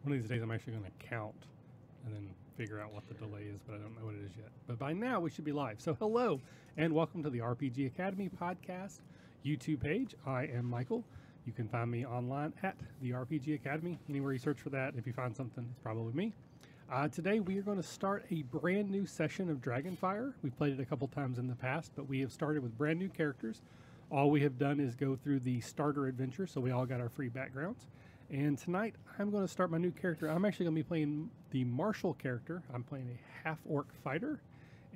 One of these days I'm actually going to count and then figure out what the delay is, but I don't know what it is yet. But by now we should be live. So hello and welcome to the RPG Academy podcast YouTube page. I am Michael. You can find me online at the RPG Academy. Anywhere you search for that, if you find something, it's probably me. Today we are going to start a brand new session of Dragonfire. We've played it a couple times in the past, but we have started with brand new characters. All we have done is go through the starter adventure, so we all got our free backgrounds. And tonight I'm going to start my new character. I'm actually going to be playing the martial character. I'm playing a half-orc fighter,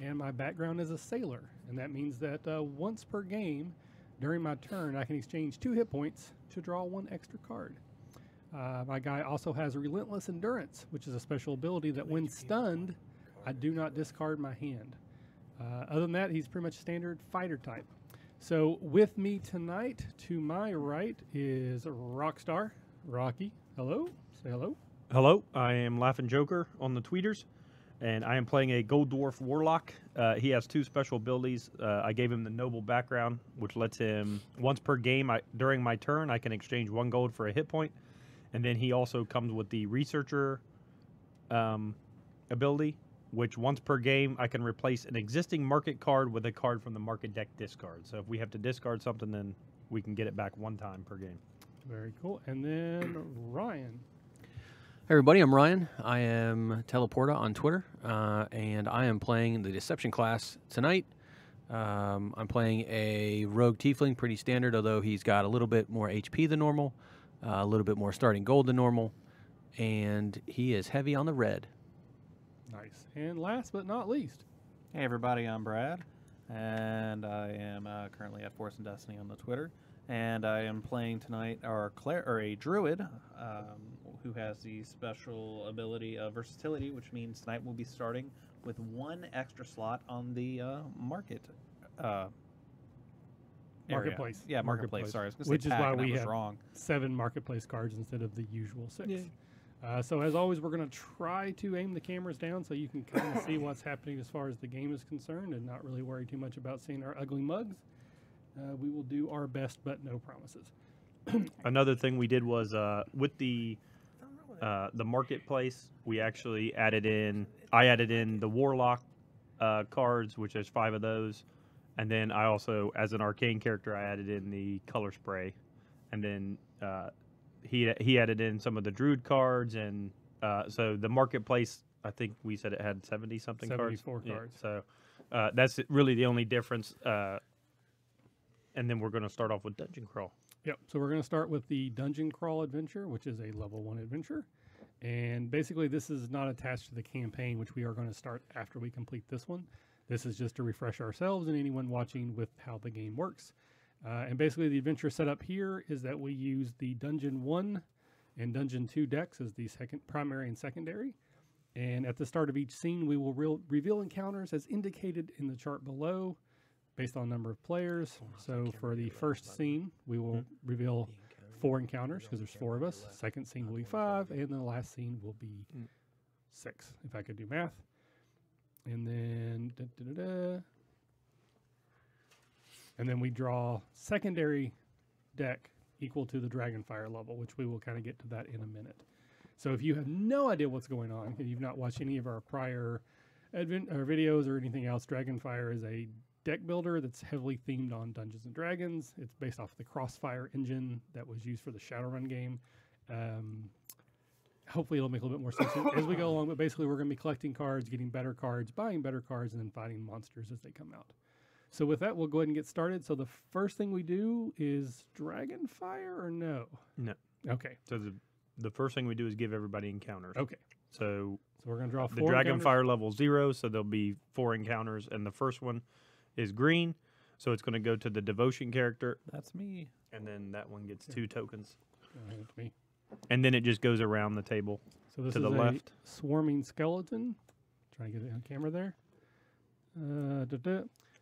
and my background is a sailor. And that means that once per game, during my turn, I can exchange 2 hit points to draw 1 extra card. My guy also has Relentless Endurance, which is a special ability that when stunned, I do not discard my hand. Other than that, he's pretty much standard fighter type. So with me tonight, to my right, is Rockstar, Rocky. Hello, say hello. Hello, I am Laughing Joker on the tweeters, and I am playing a Gold Dwarf Warlock. He has 2 special abilities. I gave him the Noble background, which lets him, once per game, during my turn, I can exchange 1 gold for a hit point. And then he also comes with the Researcher ability, which once per game, I can replace an existing market card with a card from the market deck discard. So if we have to discard something, then we can get it back 1 time per game. Very cool. And then Ryan. Hey everybody, I'm Ryan. I am Teleporta on Twitter, and I am playing the Deception class tonight. I'm playing a Rogue Tiefling, pretty standard, although he's got a little bit more HP than normal, a little bit more starting gold than normal, and he is heavy on the red. Nice. And last but not least. Hey everybody, I'm Brad, and I am currently at Force and Destiny on the Twitter, and I am playing tonight a druid who has the special ability of versatility, which means tonight we'll be starting with 1 extra slot on the Marketplace. Yeah, marketplace. Sorry, I was going to say which is why we have wrong. 7 marketplace cards instead of the usual 6. Yeah. So as always, we're going to try to aim the cameras down so you can kind of see what's happening as far as the game is concerned and not really worry too much about seeing our ugly mugs. We will do our best, but no promises. Another thing we did was with the marketplace, we actually added in. I added in the Warlock cards, which there's 5 of those, and then I also, as an arcane character, I added in the color spray, and then he added in some of the Druid cards, and so the marketplace, I think we said it had 70-something cards. 74 cards. Yeah, so that's really the only difference. And then we're going to start off with Dungeon Crawl. Yep. So we're going to start with the Dungeon Crawl adventure, which is a level 1 adventure. And basically this is not attached to the campaign, which we are going to start after we complete this one. This is just to refresh ourselves and anyone watching with how the game works. And basically the adventure setup here is that we use the Dungeon 1 and Dungeon 2 decks as the primary and secondary. And at the start of each scene, we will reveal encounters as indicated in the chart below, based on number of players. So for the first scene, we will reveal 4 encounters because there's 4 of us. Second scene will be 5, and the last scene will be 6, if I could do math. And then and then we draw secondary deck equal to the Dragonfire level, which we will kind of get to that in a minute. So if you have no idea what's going on, and you've not watched any of our prior videos or anything else, Dragonfire is a deck builder that's heavily themed on Dungeons and Dragons. It's based off the Crossfire engine that was used for the Shadowrun game. Hopefully it'll make a little bit more sense as we go along, but basically we're going to be collecting cards, getting better cards, buying better cards, and then fighting monsters as they come out. So with that, we'll go ahead and get started. So the first thing we do is Dragonfire or no? No. Okay. So the first thing we do is give everybody encounters. Okay. So we're going to draw 4 the Dragonfire level 0, so there'll be 4 encounters, and the first one is green, so it's going to go to the Devotion character. That's me. And then that one gets 2 tokens. That's me. And then it just goes around the table So this to is the a left. swarming skeleton. Try and get it on camera there.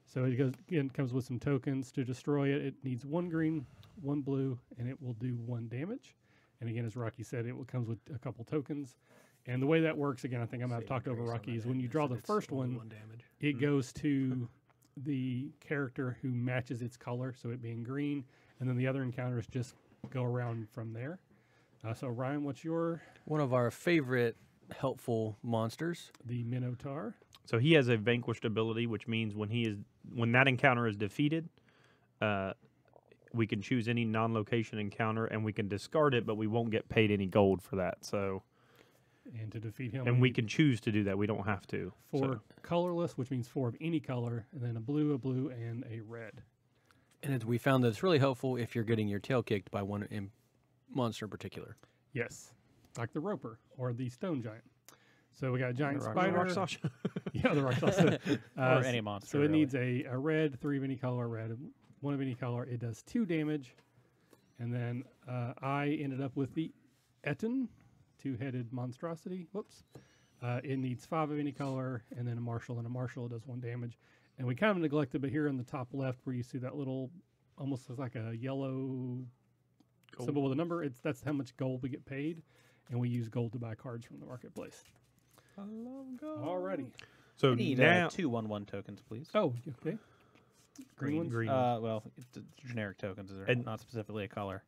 So it comes with some tokens. To destroy it, it needs 1 green, 1 blue, and it will do 1 damage. And again, as Rocky said, it comes with a couple tokens. And the way that works, again, I think I might have talked over Rocky, is when you draw the first one, it goes to the character who matches its color, so it being green, and then the other encounters just go around from there. So Ryan, what's your One of our favorite helpful monsters. the Minotaur? So he has a vanquished ability, which means when that encounter is defeated, we can choose any non-location encounter and we can discard it, but we won't get paid any gold for that. So, And to defeat him, and we need can choose to do that. We don't have to. 4 So, colorless, which means 4 of any color, and then a blue, and a red. And we found that it's really helpful if you're getting your tail kicked by one monster in particular. Yes, like the Roper or the Stone Giant. So we got a giant the spider. rock sausage. Yeah, the rock sausage. Or any monster. So it really. needs a red, 3 of any color, red, 1 of any color. It does 2 damage. And then I ended up with the Etten, 2-headed monstrosity. Whoops. It needs 5 of any color, and then a marshal. And a marshal does 1 damage. And we kind of neglected, but here on the top left where you see that little, almost looks like a yellow symbol with a number, that's how much gold we get paid. And we use gold to buy cards from the marketplace. I love gold. Alrighty. So I need now 2 1/1 tokens, please. Oh, okay. Green ones? green. Well, it's generic tokens. They're And- not specifically a color.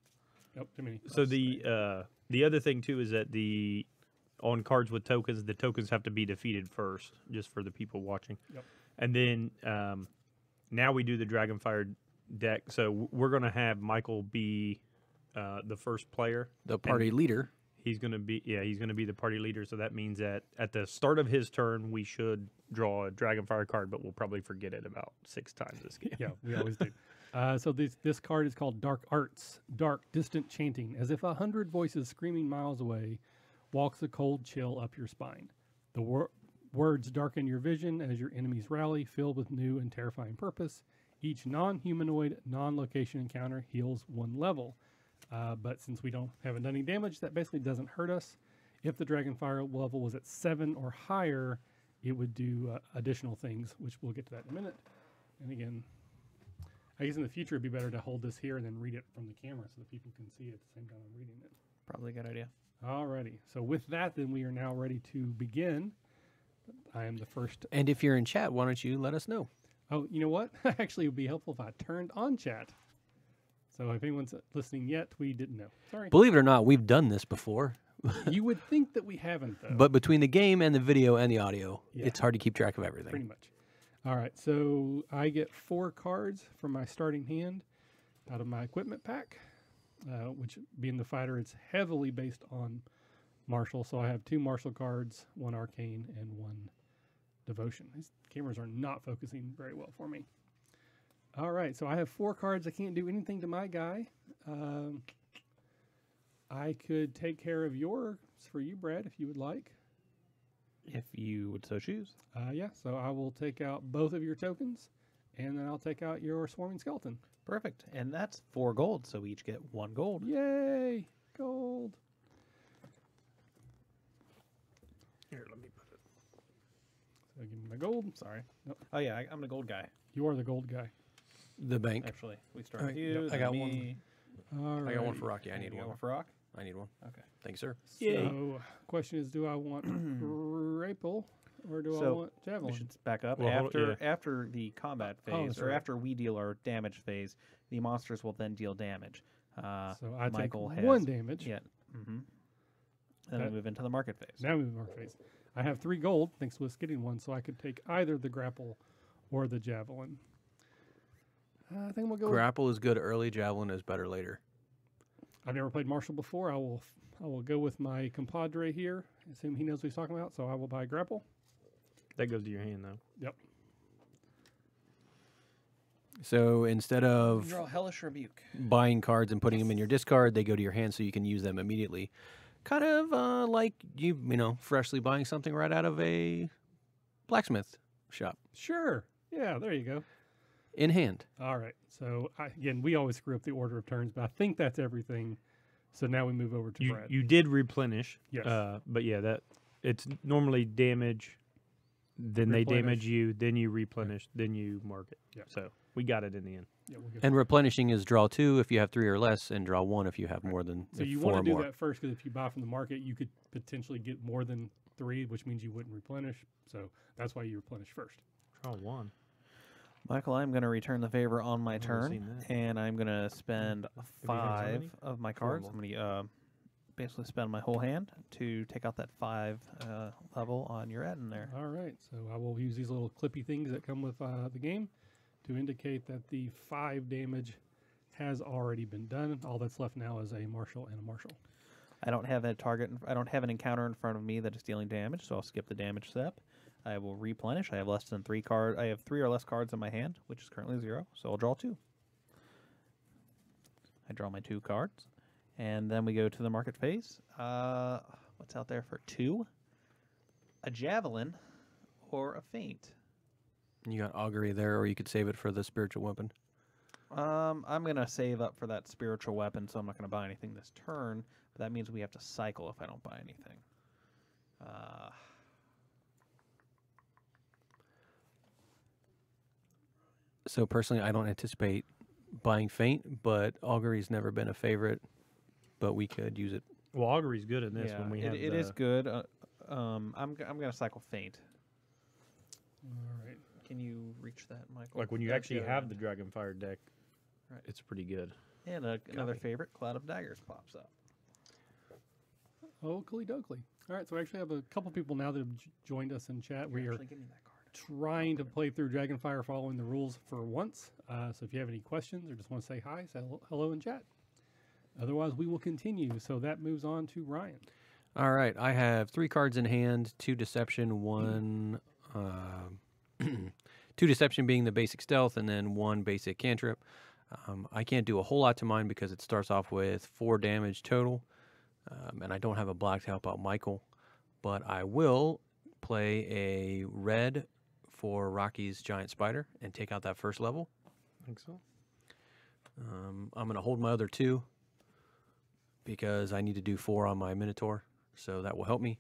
Nope, too many. So the other thing too is that on cards with tokens, the tokens have to be defeated first, just for the people watching. Yep. And then now we do the Dragonfire deck. So we're gonna have Michael be the first player. The party leader. He's gonna be the party leader. So that means that at the start of his turn, we should draw a Dragonfire card, but we'll probably forget it about 6 times this game. Yeah, we always do. So this card is called Dark Arts. Dark, distant chanting, as if 100 voices screaming miles away, walks a cold chill up your spine. The words darken your vision as your enemies rally, filled with new and terrifying purpose. Each non-humanoid, non-location encounter heals 1 level. But since we haven't done any damage, that basically doesn't hurt us. If the Dragonfire level was at 7 or higher, it would do additional things, which we'll get to that in a minute. And again, I guess in the future it'd be better to hold this here and then read it from the camera so that people can see it at the same time I'm reading it. Probably a good idea. Alrighty. So with that, then we are now ready to begin. I am the first. And if you're in chat, why don't you let us know? Oh, you know what? Actually, it would be helpful if I turned on chat. So if anyone's listening yet, we didn't know. Sorry. Believe it or not, we've done this before. You would think that we haven't, though. But between the game and the video and the audio, Yeah. it's hard to keep track of everything. Pretty much. All right. So I get 4 cards from my starting hand out of my equipment pack, which being the fighter, it's heavily based on martial. So I have 2 martial cards, 1 arcane, and 1 devotion. These cameras are not focusing very well for me. All right. So I have 4 cards. I can't do anything to my guy. I could take care of yours for you, Brad, if you would like. If you would so choose. Yeah, so I will take out both of your tokens, and then I'll take out your swarming skeleton. Perfect. And that's 4 gold, so we each get 1 gold. Yay! Gold. Here, let me put it. So give me my gold. Sorry. Nope. Oh, yeah, I'm the gold guy, You are the gold guy. The bank. actually. We start All with right, you. yep, I then got me. I got one for Alrighty. Rocky. I need You got one. one for Rock? I need one. Okay. Thanks, sir. So, question is, do I want Rapel or do I So, want We Javelin? should back up. Well, hold- After the combat Oh, phase, that's or right. after we deal our damage phase, the monsters will then deal damage. So I Michael take has 1 damage. Yeah. Mm-hmm. Then we That- move into the market phase. Now we move to our phase. I have 3 gold, thanks to us getting 1, so I could take either the grapple or the javelin. I think we'll go with Grapple is good early. Javelin is better later. I've never played Marshall before. I will go with my compadre here. Assume he knows what he's talking about, so I will buy grapple. That goes to your hand though. Yep. So instead of Draw Hellish Rebuke. buying cards and putting them in your discard, they go to your hand so you can use them immediately. Kind of like you know, freshly buying something right out of a blacksmith shop Sure. Yeah, there you go. in hand. All right. So again, we always screw up the order of turns, but I think that's everything. So now we move over to Brad. You did replenish. Yes. But yeah, it's normally damage. Then they damage Replenish. you. Then you replenish. Then you mark it. Yeah. So we got it in the end. Yeah, we'll get And replenishing is draw 2 if you have 3 or less, and draw 1 if you have more than so you 4 or want to do more. that first because if you buy from the market, you could potentially get more than 3, which means you wouldn't replenish. So that's why you replenish first. Draw 1. Michael, I'm going to return the favor on my haven't turn, seen that. and I'm going to spend you had so 5 many? of my cards. Horrible. I'm going to basically spend my whole hand to take out that 5 level on your Etten there. All right, so I will use these little clippy things that come with the game to indicate that the 5 damage has already been done. All that's left now is a marshal and a marshal. I don't have a target. I don't have an encounter in front of me that is dealing damage, so I'll skip the damage step. I will replenish. I have less than 3 cards. I have 3 or less cards in my hand, which is currently 0. So I'll draw 2. I draw my 2 cards, and then we go to the market phase. What's out there for 2? A javelin or a feint. You got augury there, or you could save it for the spiritual weapon. I'm gonna save up for that spiritual weapon, so I'm not gonna buy anything this turn. But that means we have to cycle if I don't buy anything. So personally, I don't anticipate buying feint, but augury's never been a favorite. But we could use it. Well, augury's good in this yeah, when we have it is good. I'm gonna cycle feint. All right. Can you reach that, Michael? like when you That's actually good. have the Dragonfire deck. Right. It's pretty good. And another favorite, Cloud of Daggers, pops up. Oakley dokley. All right, so I actually have a couple people now that have joined us in chat. We are Actually, give me that card. trying to play through Dragonfire following the rules for once. So if you have any questions or just want to say hi, say hello in chat. Otherwise, we will continue. So that moves on to Ryan. All right, I have 3 cards in hand, 2 deception, 1 2 deception being the basic stealth, and then 1 basic cantrip. I can't do a whole lot to mine because it starts off with 4 damage total, and I don't have a black to help out Michael, but I will play a red for Rocky's giant spider and take out that first level. I think so. I'm going to hold my other 2 because I need to do 4 on my Minotaur, so that will help me.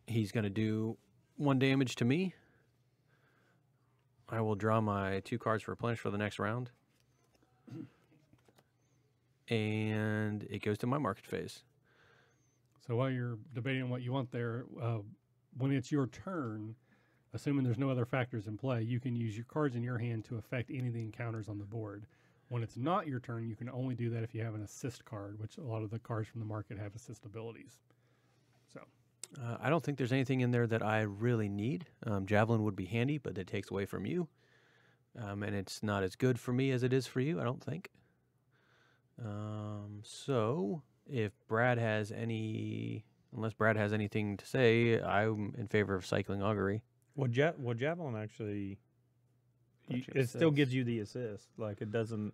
He's going to do 1 damage to me. I will draw my 2 cards for replenish for the next round. And it goes to my market phase. So while you're debating on what you want there, when it's your turn, assuming there's no other factors in play, you can use your cards in your hand to affect any of the encounters on the board. When it's not your turn, you can only do that if you have an assist card, which a lot of the cards from the market have assist abilities. So I don't think there's anything in there that I really need. Javelin would be handy, but it takes away from you. And it's not as good for me as it is for you, I don't think. So if Brad has unless Brad has anything to say, I'm in favor of cycling augury. Well, javelin actually, Bunch of it still assists. gives you the assist. Like it doesn't.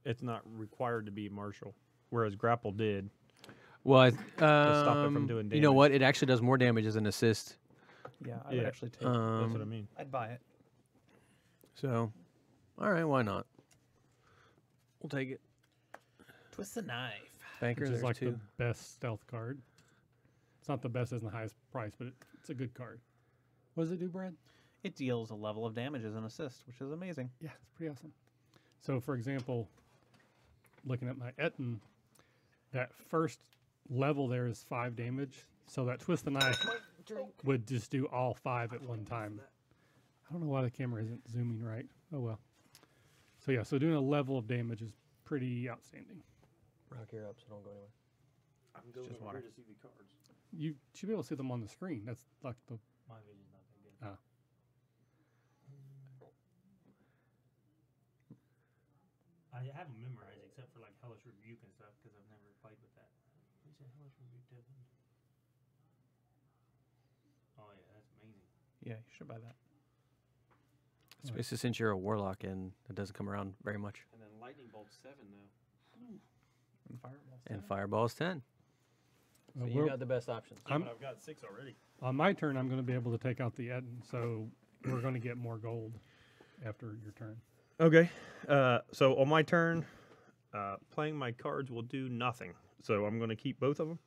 It's not required to be martial, whereas grapple did. Well, stop it from doing You know damage. what? It actually does more damage as an assist. Yeah, I would Yeah. actually take it. That's what I mean. I'd buy it. So, all right, why not? We'll take it. Twist the knife. Banker, which is there's like 2. the best stealth card. It's not the best as in the highest price, but it's a good card. What does it do, Brad? It deals a level of damage as an assist, which is amazing. Yeah, it's pretty awesome. So, for example, looking at my Etten, that first level there is 5 damage. So that twist the knife would just do all 5 at one time. I don't know why the camera isn't zooming right. Oh well. So yeah, so doing a level of damage is pretty outstanding. Rock here up, so don't go anywhere. I'm going just water. to see the cards. You should be able to see them on the screen. That's like the My vision's not that good. I have them memorized except for like Hellish Rebuke and stuff because I've never played with that. What's that Hellish Rebuke, Devin? Oh yeah, that's amazing. Yeah, you should buy that. Especially since you're a warlock and it doesn't come around very much. And then Lightning Bolt 7 though. And fireballs. And Fireball's 10. So you we're- got the best options. I'm- I've got 6 already. on my turn, I'm going to be able to take out the Etten, so we're going to get more gold after your turn. Okay. So on my turn, playing my cards will do nothing. So I'm going to keep both of them.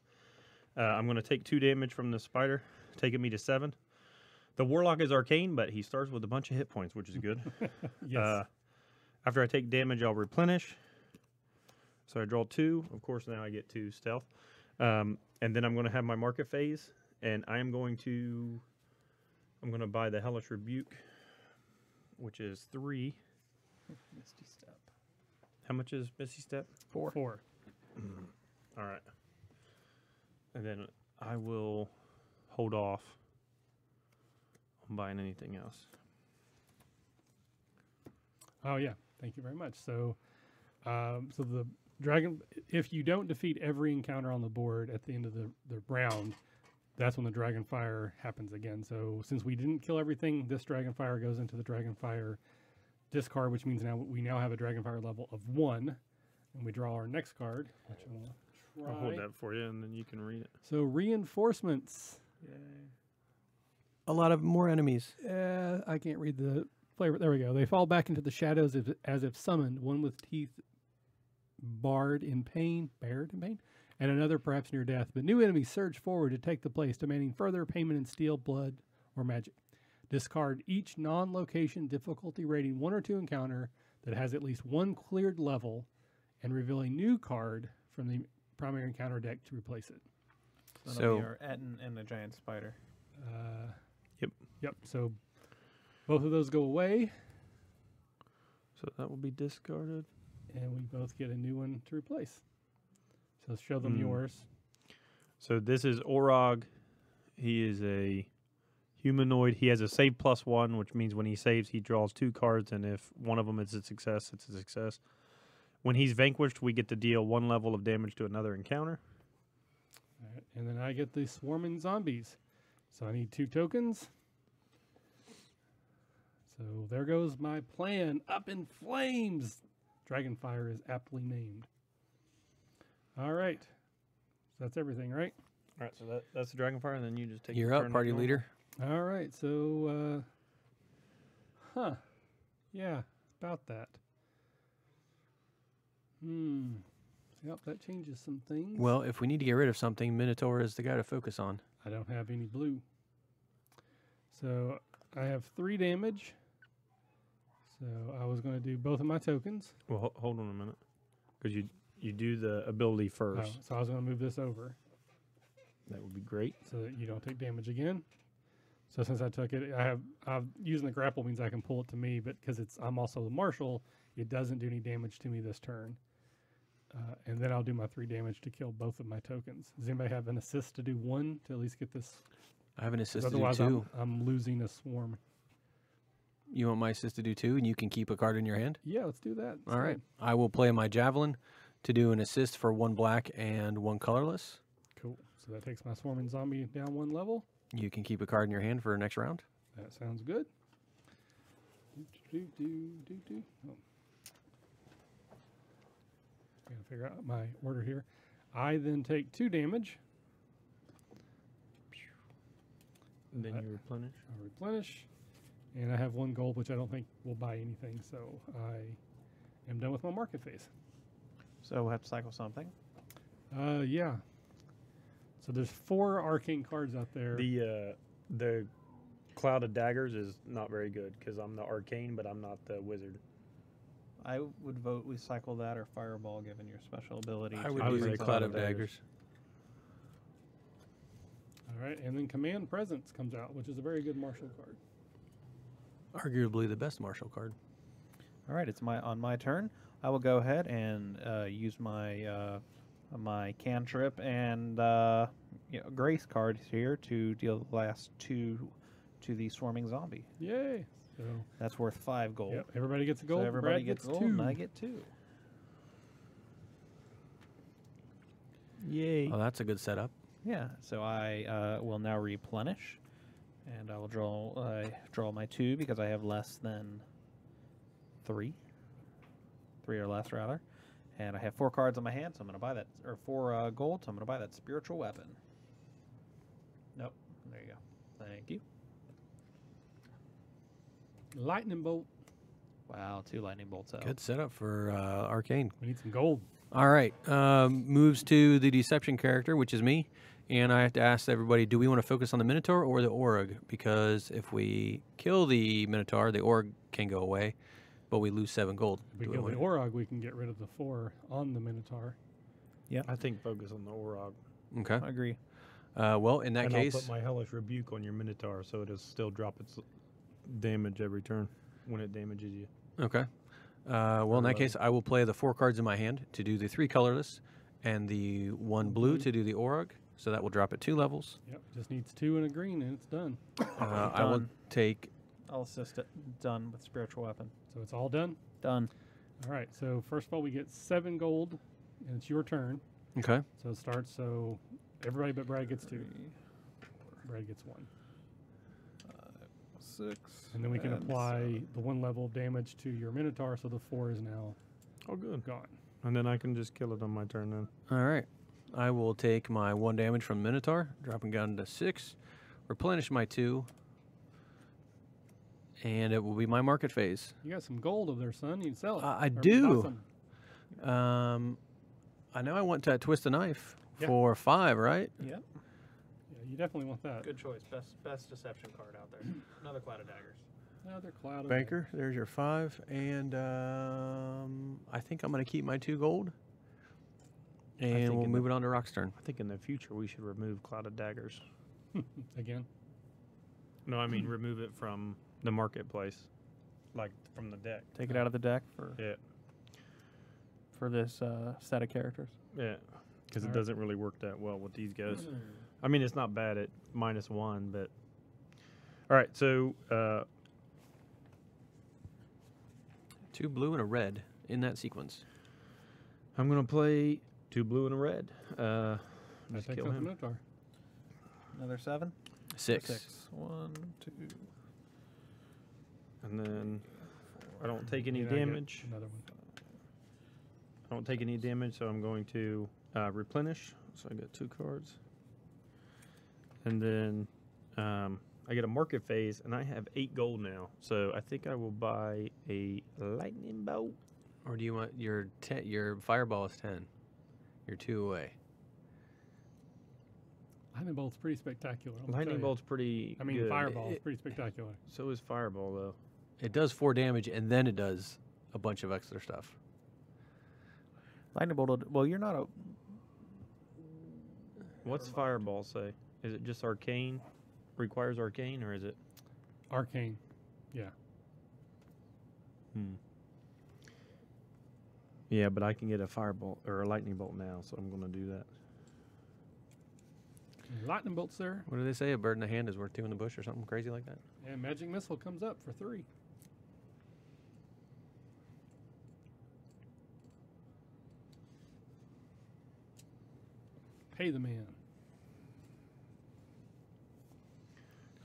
I'm going to take 2 damage from the spider, taking me to 7. The warlock is arcane, but he starts with a bunch of hit points, which is good. Yes. After I take damage, I'll replenish. So I draw 2. Of course, now I get 2 stealth. And then I'm going to have my market phase, and I'm going to buy the Hellish Rebuke, which is 3. Misty Step. How much is Misty Step? 4. All right. And then I will hold off on buying anything else. Oh yeah, thank you very much. So, so the dragon, if you don't defeat every encounter on the board at the end of the round, that's when the Dragonfire happens again. So since we didn't kill everything, this Dragonfire goes into the Dragonfire discard, which means now we now have a Dragonfire level of 1, and we draw our next card, which I'm gonna try. I'll hold that for you, and then you can read it. So reinforcements. Yay. A lot of more enemies. I can't read the flavor. There we go. They fall back into the shadows as if summoned, one with teeth bared in pain, and another perhaps near death. But new enemies surge forward to take the place, demanding further payment in steel, blood, or magic. Discard each non-location difficulty rating 1 or 2 encounter that has at least 1 cleared level, and reveal a new card from the primary encounter deck to replace it. So your Etten and the giant spider. Yep. So both of those go away, So that will be discarded. and we both get a new one to replace. So show them yours. So this is Orog. He is a humanoid. He has a save +1, which means when he saves, he draws 2 cards, and if one of them is a success, it's a success. When he's vanquished, we get to deal 1 level of damage to another encounter. All right, and then I get the swarming zombies. So I need 2 tokens. So there goes my plan. Up in flames. Dragonfire is aptly named. All right. So that's everything, right? All right, so that's the Dragonfire, and then you just take You're your up, turn party like leader. All right. So, yeah, about that. Yep, that changes some things. Well, if we need to get rid of something, Minotaur is the guy to focus on. I don't have any blue. So I have 3 damage. So I was going to do both of my tokens. Well, hold on a minute, because you do the ability first. Oh, so I was going to move this over That would be great. so that you don't take damage again. So since I took it, I'm using the grapple means I can pull it to me, but because I'm also the marshal, it doesn't do any damage to me this turn. And then I'll do my 3 damage to kill both of my tokens. Does anybody have an assist to do 1 to at least get this? I have an assist to do Otherwise, 2. I'm losing a swarm. You want my assist to do 2, and you can keep a card in your hand? Yeah, let's do that. All right. I will play my Javelin to do an assist for 1 black and 1 colorless. Cool. So that takes my swarming zombie down 1 level. You can keep a card in your hand for next round. That sounds good. Oh. Gotta figure out my order here. I then take 2 damage. And then you replenish. I replenish. And I have 1 gold, which I don't think will buy anything. So I am done with my market phase. So we'll have to cycle something. Yeah. So there's 4 arcane cards out there. The Cloud of Daggers is not very good because I'm the arcane, but I'm not the wizard. I would vote we cycle that or Fireball, given your special ability. I would I would do say the Cloud of Daggers. All right. And then Command Presence comes out, which is a very good martial card. Arguably the best martial card. All right, it's on my turn. I will go ahead and use my my cantrip and grace cards here to deal the last 2 to the swarming zombie. Yay. So That's worth 5 gold. yep, everybody gets a gold. So everybody Brad gets gold, 2. and I get 2. Yay. Oh, that's a good setup. Yeah. So I will now replenish, and I will draw my 2 because I have less than 3 or less rather, and I have 4 cards on my hand, so I'm going to buy that, or 4 gold, so I'm going to buy that spiritual weapon. Nope. There you go. Thank you. Lightning bolt. Wow, 2 lightning bolts out. Good setup for Arcane. We need some gold. All right. Moves to the Deception character, which is me. And I have to ask everybody, do we want to focus on the Minotaur or the Org? Because if we kill the Minotaur, the Org can go away, but we lose 7 gold. If we Do kill we the want- Orog, we can get rid of the 4 on the Minotaur. I think focus on the Orog. Okay. I agree. Well, in that and case, I'll put my Hellish Rebuke on your Minotaur, so it'll still drop its damage every turn when it damages you. okay. Well, in that case, I will play the 4 cards in my hand to do the 3 colorless and the 1 blue to do the Orog. so that will drop it 2 levels. Yep, just needs 2 and a green, and it's done. I will Done. take. I'll assist it. Done with spiritual weapon. So it's all done. Done. All right. So first of all, we get 7 gold, and it's your turn. Okay. So it starts. So everybody but Brad gets 2. 3, Brad gets 1. 6. And then we can apply the 1 level of damage to your Minotaur, so the 4 is now Oh, good. gone. And then I can just kill it on my turn then. All right. I will take my 1 damage from Minotaur, dropping down to 6, replenish my 2, and it will be my market phase. You got some gold over there, son. You can sell it. I Or do. buy some. I know I want to twist the knife Yeah. for 5, right? Yep. Yeah, you definitely want that. Good choice. Best deception card out there. Another Cloud of Daggers. Another cloud of Banker, there's your 5, and I think I'm going to keep my 2 gold, and think we'll in move the- it on to Rock's turn. I think in the future we should remove Cloud of Daggers. again. No, I mean remove it from the marketplace, like from the deck. Take it out of the deck Yeah, for this set of characters. yeah, because it Alright. doesn't really work that well with these guys. I mean, it's not bad at -1, but all right. So 2 blue and a red in that sequence. I'm gonna play 2 blue and a red. That Just takes kill out the him. Minotaur. Another 7. 6. 1, 2. And then I don't take any And I get damage. Another one. I don't take any damage, so I'm going to replenish. So I got 2 cards. And then I get a market phase, and I have 8 gold now. So I think I will buy a lightning bolt. Or do you want your your fireball is 10? You're 2 away. Lightning bolt's pretty spectacular. I'm gonna Lightning tell you. bolt's pretty I mean, good. fireball is pretty spectacular. So is fireball, though. It does 4 damage, and then it does a bunch of extra stuff. Lightning bolt. Well, you're not a. What's fireball say? Is it just arcane? Requires arcane, or is it? Arcane. Yeah. Yeah, but I can get a fireball or a lightning bolt now, so I'm going to do that. Lightning bolts there. What do they say? A bird in the hand is worth 2 in the bush, or something crazy like that? And magic missile comes up for 3. Pay the man.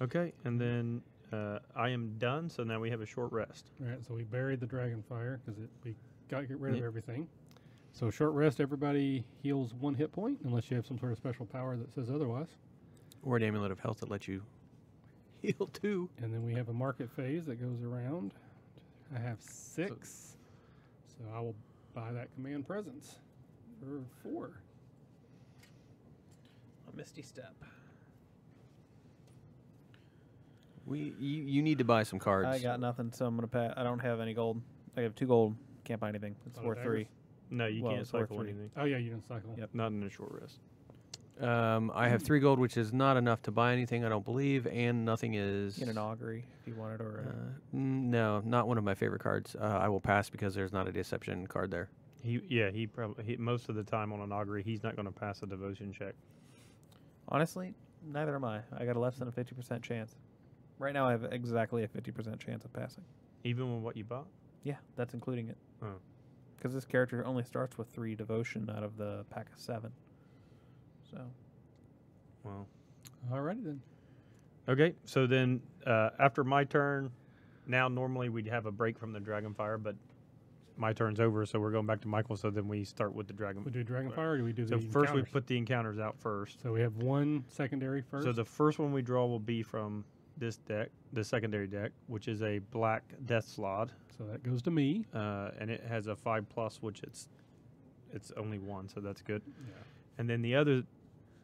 Okay, and then I am done, so now we have a short rest. All right, so we buried the Dragonfire because we got to get rid of Yep. everything. So short rest, everybody heals 1 hit point unless you have some sort of special power that says otherwise. Or an amulet of health that lets you heal 2. And then we have a market phase that goes around. I have 6, so I will buy that command presence for 4. A misty step. You need to buy some cards. I got nothing, so I'm gonna pass. I don't have any gold. I have 2 gold. Can't buy anything. It's Lot of worth daggers? 3. No, you Well, can't it's worth cycle 3. anything. Oh yeah, you don't cycle. Yep. Not in a short rest. I have 3 gold, which is not enough to buy anything, I don't believe, and nothing is. Get an augury if you want it, or No, not one of my favorite cards. I will pass because there's not a deception card there. He probably most of the time on an augury, he's not going to pass a devotion check. honestly, neither am I. I got a less than a 50% chance. Right now, I have exactly a 50% chance of passing. Even with what you bought? Yeah, that's including it. Oh. Because this character only starts with 3 devotion out of the pack of 7. So. Well. Alrighty then. Okay, so then after my turn, now normally we'd have a break from the Dragonfire, but my turn's over, so we're going back to Michael, so then we start with the Dragon. We do Dragonfire or do we do So the first we encounters? put the encounters out first. So we have 1 secondary first. So the first one we draw will be from this deck, the secondary deck, which is a black Death Slot, So that goes to me. and it has a 5+, which it's only 1, so that's good. Yeah. And then the other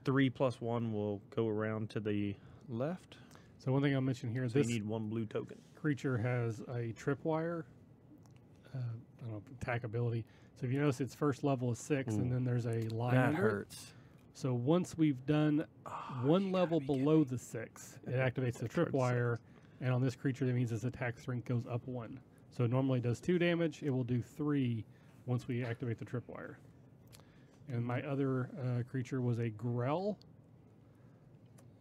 3+1 will go around to the left. So one thing I'll mention here, So this you need 1 blue token. creature has a tripwire, I don't know, attack ability. So if you notice, its first level is 6, Ooh. and then there's a line That under it. hurts. So once we've done one level below the 6, it activates the tripwire, and on this creature, that means its attack strength goes up 1. So it normally does 2 damage. It will do 3 once we activate the tripwire. And my other creature was a Grell,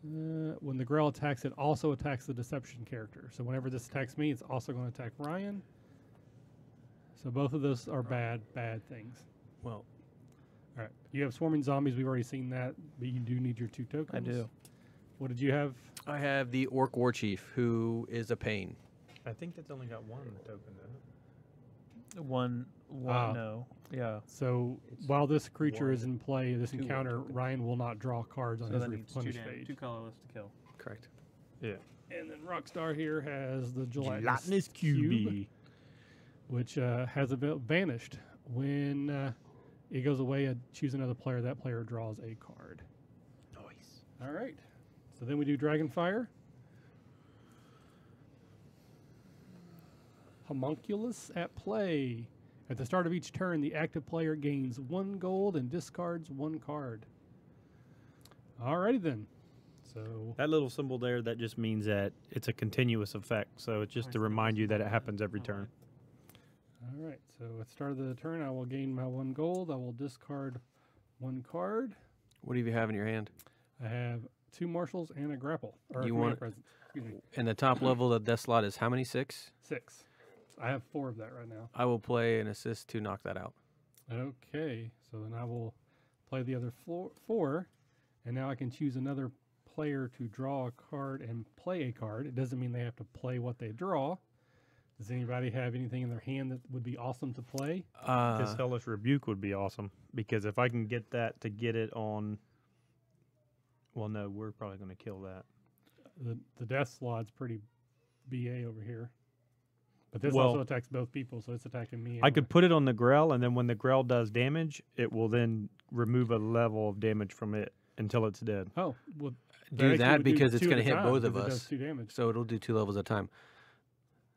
When the Grell attacks, it also attacks the Deception character. So whenever this attacks me, it's also going to attack Ryan. So both of those are bad things. Well, All right. You have Swarming Zombies. We've already seen that, but you do need your 2 tokens. I do. What did you have? I have the Orc War Chief, who is a pain. I think it's only got 1 token, doesn't it? One, Ah. no. Yeah. So It's while this creature is 1, in play, this 2 encounter, tokens. Ryan will not draw cards on So his that needs replenish page. 2 colorless to kill. Correct. Yeah. And then Rockstar here has the Gelatinous Gelatinous Cube, QB. which has vanished. When it goes away, choose another player. That player draws a card. Nice. All right. So then we do Dragonfire. Homunculus at play. At the start of each turn, the active player gains 1 gold and discards 1 card. Alrighty then. So That little symbol there, that just means that it's a continuous effect. So it's just to remind you that it happens every turn. all right. So at the start of the turn, I will gain my 1 gold. I will discard 1 card. What do you have in your hand? I have 2 marshals and a grapple. Or a You command want- presence. Excuse me. And the top level of death slot is how many? 6? 6. I have 4 of that right now. I will play an assist to knock that out. Okay, so then I will play the other 4, and now I can choose another player to draw a card and play a card. It doesn't mean they have to play what they draw. Does anybody have anything in their hand that would be awesome to play? This Hellish Rebuke would be awesome, because if I can get that to get it on... Well, no, we're probably going to kill that. The death slot's pretty BA over here. But this Well- also attacks both people, so it's attacking me. I could put it on the Grell, and then when the Grell does damage, it will then remove a level of damage from it until it's dead. Oh, well, do actually that would do because it's 2 going at to a hit time, both of because it does us. 2 damage. So it'll do 2 levels at a time.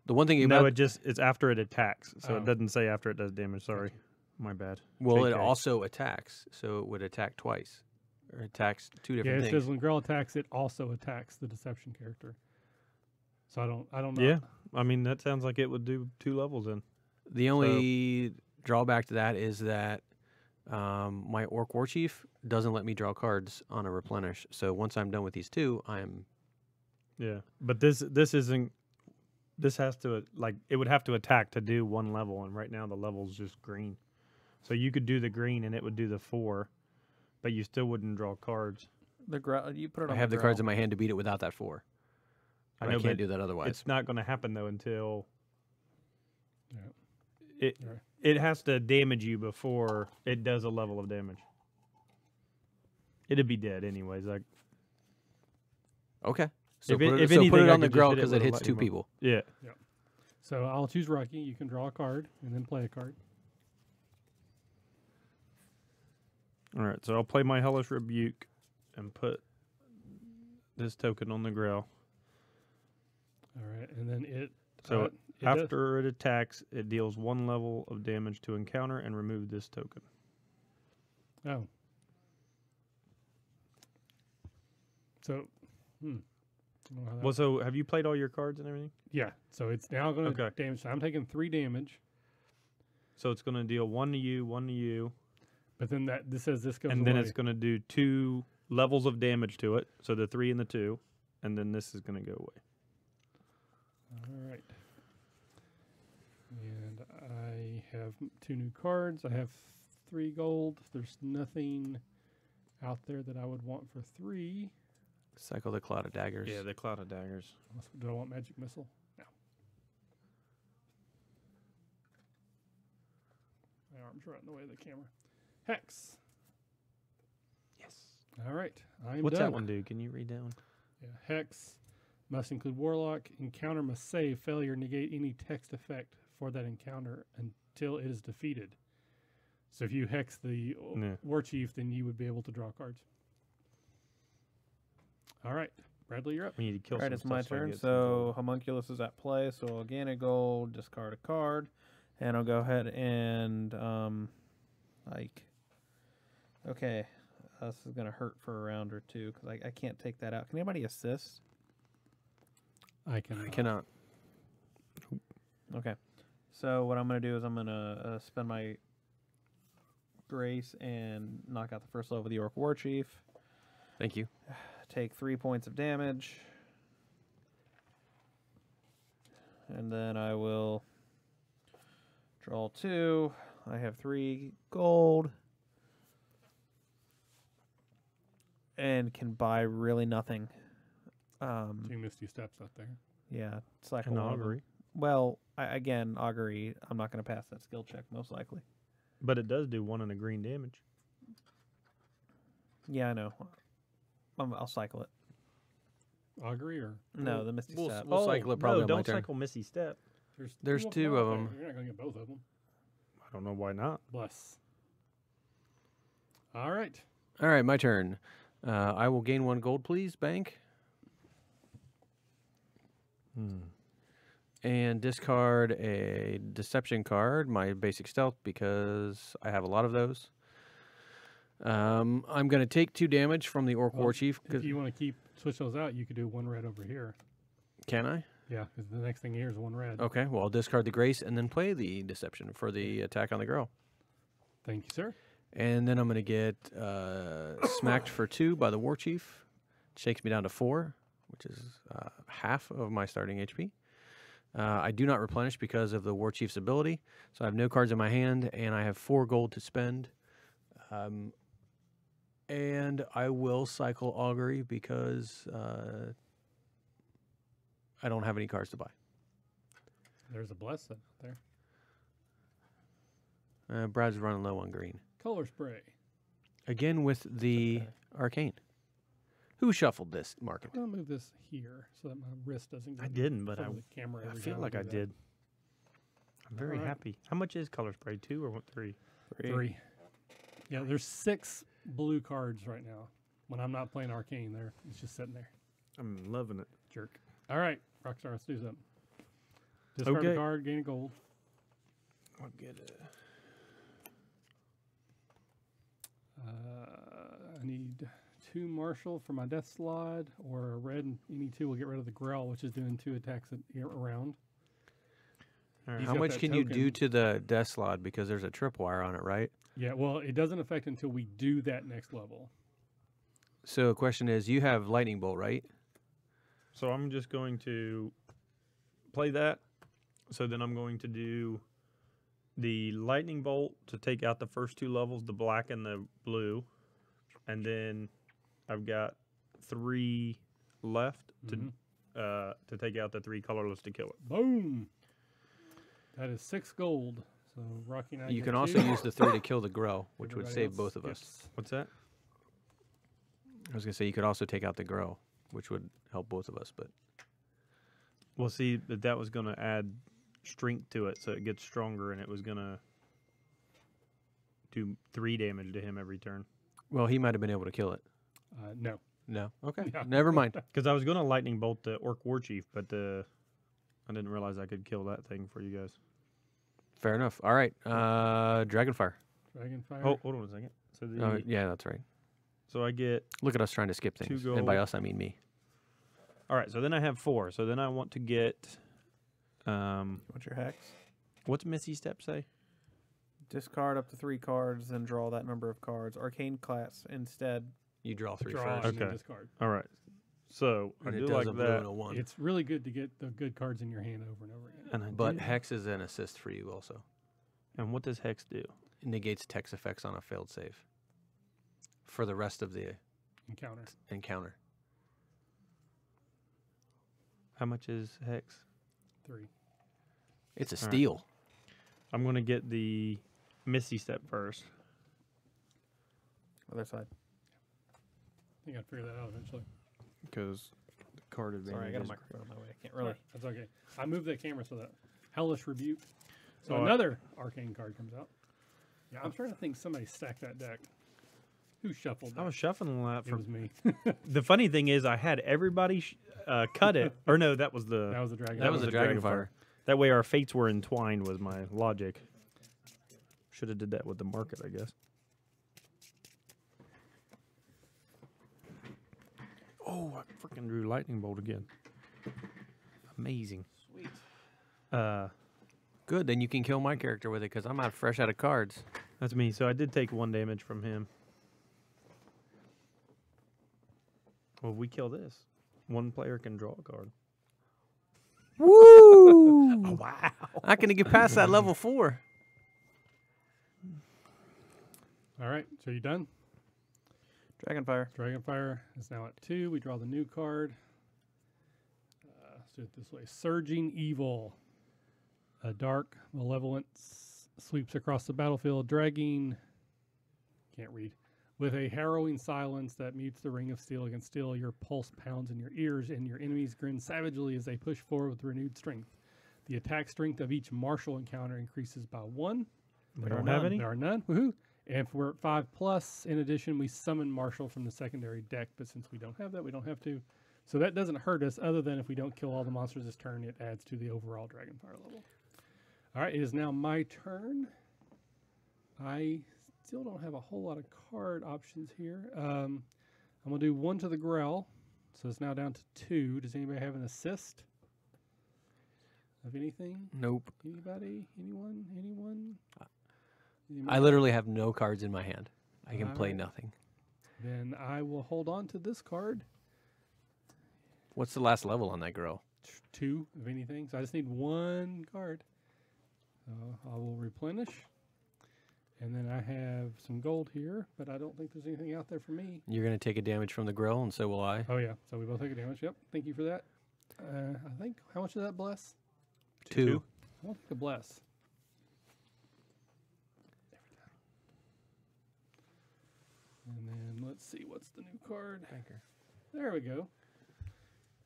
The one thing No, about it's after it attacks, so Oh. it doesn't say after it does damage. Sorry, my bad. well, it JK. also attacks, so it would attack twice, or attacks 2 Yeah, different it things. says when Grell attacks, it also attacks the Deception character. So I don't know. Yeah, I mean that sounds like it would do 2 levels then. The only drawback to that is that my Orc War Chief doesn't let me draw cards on a replenish. So once I'm done with these 2, I'm Yeah, but this isn't. This has to it would have to attack to do 1 level, and right now the level's just green. So you could do the green and it would do the 4, but you still wouldn't draw cards. You put it on I have the Grell. cards in my hand to beat it without that 4. I I know, can't but do that otherwise. It's not going to happen though until Yeah. Right. it has to damage you before it does a level of damage. It'd be dead anyways. Like Okay. So If put it- it, if so put anything, it I on the could just Grell hit it because with it a hits 2 lightning people. yeah. So I'll choose Rocky. You can draw a card and then play a card. All right, so I'll play my Hellish Rebuke and put this token on the Grell. All right, and then it. So it does- after it attacks, it deals 1 level of damage to encounter and remove this token. Oh. So, I don't know how that Well, so have you played all your cards and everything? yeah. So it's now going to Okay. damage. So I'm taking 3 damage, So it's going to deal 1 to you, 1 to you, but then this says this goes and away. then it's going to do 2 levels of damage to it. So the 3 and the 2, and then this is going to go away. All right. And I have 2 new cards. I have 3 gold. There's nothing out there that I would want for 3. Cycle the Cloud of Daggers. Yeah, the Cloud of Daggers. Do I want Magic Missile? No. My arm's right in the way of the camera. Hex. Yes. All right. I'm What's done. that one do? Can you read that one? Yeah. Hex must include Warlock. Encounter must save. Failure negate any text effect for that encounter until it is defeated. So if you hex the Yeah. War Chief, then you would be able to draw cards. All right. Bradley, you're up. We need to kill All right, some it's my stuff I turn. get some So gold. Homunculus is at play, so I'll gain a gold, discard a card, and I'll go ahead and okay, this is gonna hurt for a round or 2 because I can't take that out. Can anybody assist? I can. I cannot. Okay, so what I'm gonna do is I'm gonna spend my grace and knock out the first level of the Orc War Chief. Thank you. take 3 points of damage. And then I will draw 2. I have 3 gold. And can buy really nothing. 2 Misty Steps out there. Yeah, it's like An one of them. augury. Well, again, augury, I'm not going to pass that skill check, most likely. But it does do 1 and a green damage. Yeah, I know. I'll cycle it. Augury or No, the Misty We'll, Step. we'll cycle it probably no, on my don't turn. cycle Missy Step. There's two out of there. 'em. You're not going to get both of them. I don't know why not. Bless. All right. All right, my turn. I will gain 1 gold, please, bank. And discard a deception card, my basic stealth, because I have a lot of those. I'm going to take 2 damage from the Orc Well, War Chief. If you want to switch those out, you could do 1 red over here. Can I? Yeah, because the next thing here is 1 red. Okay, well, I'll discard the Grace and then play the Deception for the attack on the girl. Thank you, sir. And then I'm going to get smacked for 2 by the War Chief. Shakes me down to 4, which is half of my starting HP. I do not replenish because of the War Chief's ability, so I have no cards in my hand, and I have 4 gold to spend. And I will cycle Augury because I don't have any cards to buy. There's a bless out there. Brad's running low on green. Color spray. Again with the Arcane. Who shuffled this, Market? I'm going to move this here so that my wrist doesn't get I didn't, but the camera I every feel time like do I that. did. I'm very Alright. happy. How much is color spray? 2 or 3? 3. Yeah, there's 6 blue cards right now. When I'm not playing Arcane there, it's just sitting there. I'm loving it. Jerk. All right, Rockstar, let's do something. Discard a Okay. card, gain a gold. I'll get it. I need 2 Marshall for my Death Slide, or a red and any 2 will get rid of the Grell, which is doing 2 attacks around. All He's How got much that can you do token. to the Death Slot? Because there's a tripwire on it, right? Yeah, well, it doesn't affect until we do that next level. So the question is, you have Lightning Bolt, right? So I'm just going to play that. So then I'm going to do the lightning bolt to take out the first 2 levels, the black and the blue. And then I've got 3 left to take out the 3 colorless to kill it. Boom! That is 6 gold. So Rocky and I You get can 2. also use the 3 to kill the Grell, which would Everybody save else both of us. gets- What's that? I was going to say you could also take out the Grell, which would help both of us. But Well, see, that was going to add strength to it, so it gets stronger, and it was going to do 3 damage to him every turn. well, he might have been able to kill it. No. No. Okay. Yeah. Never mind. Because I was going to lightning bolt the Orc War Chief, but I didn't realize I could kill that thing for you guys. Fair enough. All right. Dragonfire. Dragonfire. Oh, hold on a second. So Yeah, that's right. so I get Look at us trying to skip 2 things. gold. And by us, I mean me. all right. So then I have 4. So then I want to get What's your hex? what's Missy Step say? Discard up to 3 cards, then draw that number of cards. Arcane class instead. You draw 3 Draw first. and then Okay. discard. All right. So And I it do does like a blue that. and a 1. It's really good to get the good cards in your hand over and over again. And I But do- Hex is an assist for you also. and what does Hex do? It negates text effects on a failed save for the rest of the Encounter. encounter. How much is Hex? 3. It's a All right. steal. I'm going to get the Missy Step first. Other side. I think I'd figure that out eventually. Because the card advantage Sorry, I got a is microphone in my way. I can't really. That's okay. I moved that camera so that Hellish Rebuke. So Oh, another arcane card comes out. Yeah, I'm trying to think somebody stacked that deck. Who shuffled that? I was shuffling that It for. was me. The funny thing is, I had everybody cut it. Or no, that was the. That was the dragon. That was was a a Dragonfire. Dragonfire. That way our fates were entwined was my logic. Should have did that with the market, I guess. Oh, I freaking drew lightning bolt again. Amazing. Sweet. Good, then you can kill my character with it because I'm fresh out of cards. That's me. So I did take 1 damage from him. Well, if we kill this, one player can draw a card. Woo! Oh, wow. Not going to get past that level 4. All right, so you done? Dragonfire. Dragonfire is now at 2. We draw the new card. Let's do it this way. Surging Evil. A dark malevolence sweeps across the battlefield, dragging... Can't read. With a harrowing silence that mutes the ring of steel against steel, your pulse pounds in your ears, and your enemies grin savagely as they push forward with renewed strength. The attack strength of each martial encounter increases by 1. We don't have any? There are none. Woohoo! And if we're at 5+, in addition, we summon Marshal from the secondary deck, but since we don't have that, we don't have to. So that doesn't hurt us, other than if we don't kill all the monsters this turn, it adds to the overall Dragonfire level. All right, it is now my turn. I still don't have a whole lot of card options here. I'm going to do 1 to the Grell, so it's now down to 2. Does anybody have an assist of anything? Nope. Anybody? Anyone? Anyone? I literally have no cards in my hand. I can play Alright. nothing. Then I will hold on to this card. What's the last level on that girl? 2 of anything. So I just need 1 card. I will replenish. And then I have some gold here, but I don't think there's anything out there for me. You're going to take a damage from the grill, and so will I. Oh, yeah. So we both take a damage. Yep. Thank you for that. I think, how much did that bless? 2. I won't take a bless. And then let's see, what's the new card? Banker. There we go.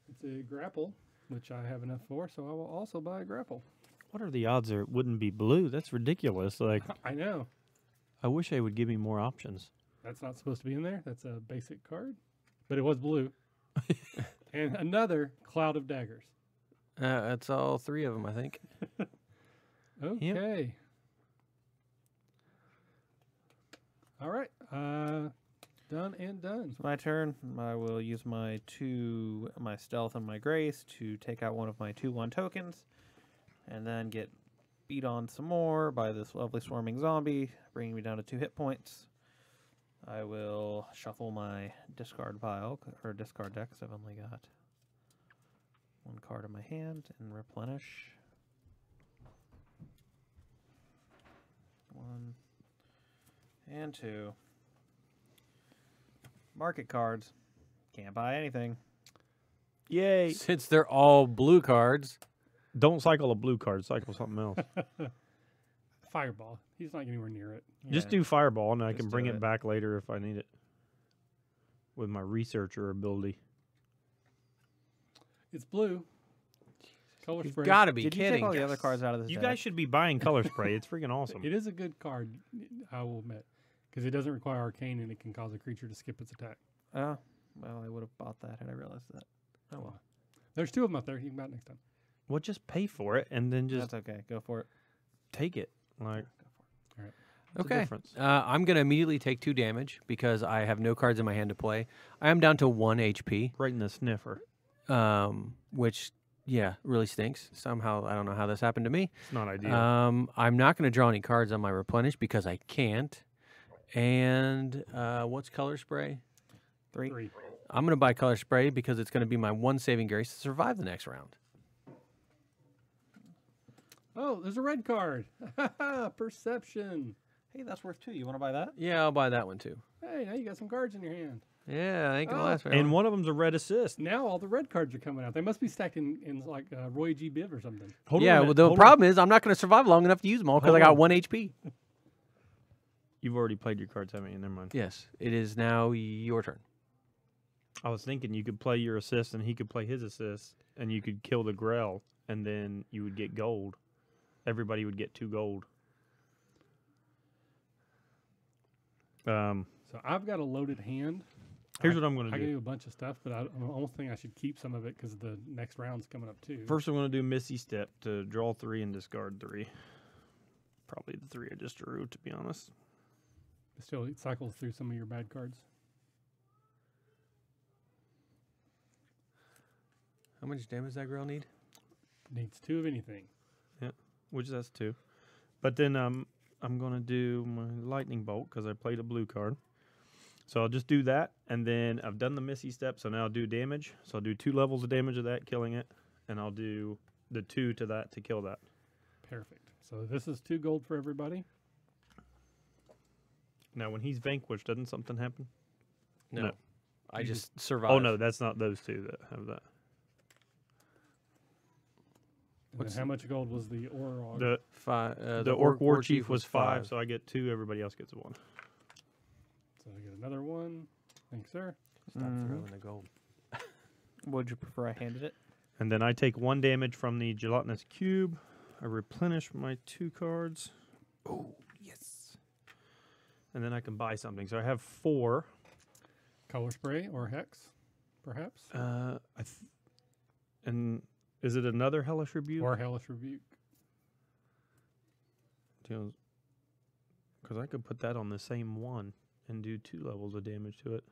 It's a grapple, which I have enough for, so I will also buy a grapple. What are the odds there it wouldn't be blue? That's ridiculous. Like, I know. I wish they would give me more options. That's not supposed to be in there. That's a basic card. But it was blue. And another Cloud of Daggers. That's all 3 of them, I think. Okay. All right. Done and done. It's my turn. I will use my stealth and my grace to take out one of my 2/1 tokens, and then get beat on some more by this lovely swarming zombie, bringing me down to 2 hit points. I will shuffle my discard pile, or discard deck, because I've only got 1 card in my hand, and replenish. 1 and 2. Market cards. Can't buy anything. Yay. Since they're all blue cards. Don't cycle a blue card. Cycle something else. Fireball. He's not getting anywhere near it. Just Yeah. do Fireball, and I Just can do bring it it. back later if I need it. With my researcher ability. It's blue. Color You've spray. got to be Did you kidding. take all the other cards out of this You deck? guys should be buying color spray. It's freaking awesome. It is a good card, I will admit. Because it doesn't require arcane and it can cause a creature to skip its attack. Oh, well, I would have bought that had I realized that. Oh, well. There's 2 of them out there. You can buy it next time. Well, just pay for it and then just That's okay. Go for it. take it. Like, Go for it. what's the Okay. difference? I'm going to immediately take 2 damage because I have no cards in my hand to play. I am down to 1 HP, Right in the sniffer. which, yeah, really stinks. Somehow, I don't know how this happened to me. It's not ideal. I'm not going to draw any cards on my replenish because I can't. And what's color spray? 3. 3. I'm going to buy color spray because it's going to be my 1 saving grace to survive the next round. Oh, there's a red card. Perception. Hey, that's worth 2. You want to buy that? Yeah, I'll buy that one too. Hey, now you got some cards in your hand. Yeah, ain't gonna Oh. last very and long. one of them's a red assist. Now all the red cards are coming out. They must be stacked in like Roy G. Biv or something. Hold on a Yeah, minute, well, the hold on. problem is I'm not going to survive long enough to use them all because I Hold got on. 1 HP. You've already played your cards, haven't you? Never mind. Yes, it is now your turn. I was thinking you could play your assist and he could play his assist, and you could kill the Grell, and then you would get gold. Everybody would get 2 gold. So I've got a loaded hand. Here's what I'm going I to can do. do a bunch of stuff, but I almost think I should keep some of it because the next round's coming up too. First, I'm going to do Missy Step to draw 3 and discard 3. Probably the 3 I just drew, to be honest. Still, it cycles through some of your bad cards. How much damage does that girl need? Needs 2 of anything. Which that's 2. But then I'm going to do my lightning bolt because I played a blue card. So I'll just do that, and then I've done the Missy step, so now I'll do damage. So I'll do 2 levels of damage of that, killing it, and I'll do the 2 to that to kill that. Perfect. So this is 2 gold for everybody. Now, when he's vanquished, doesn't something happen? No. No. I just survive. Oh, no, that's not those 2 that have that. And then how much gold was the Orog? The Orc War Chief was 5, so I get 2, everybody else gets 1. So I get another 1. Thanks, sir. Stop throwing the gold. Would you prefer I handed it? And then I take 1 damage from the gelatinous cube. I replenish my 2 cards. Oh, yes. And then I can buy something. So I have 4. Color spray or hex, perhaps? And is it another Hellish Rebuke? Or Hellish Rebuke. Because I could put that on the same one and do 2 levels of damage to it.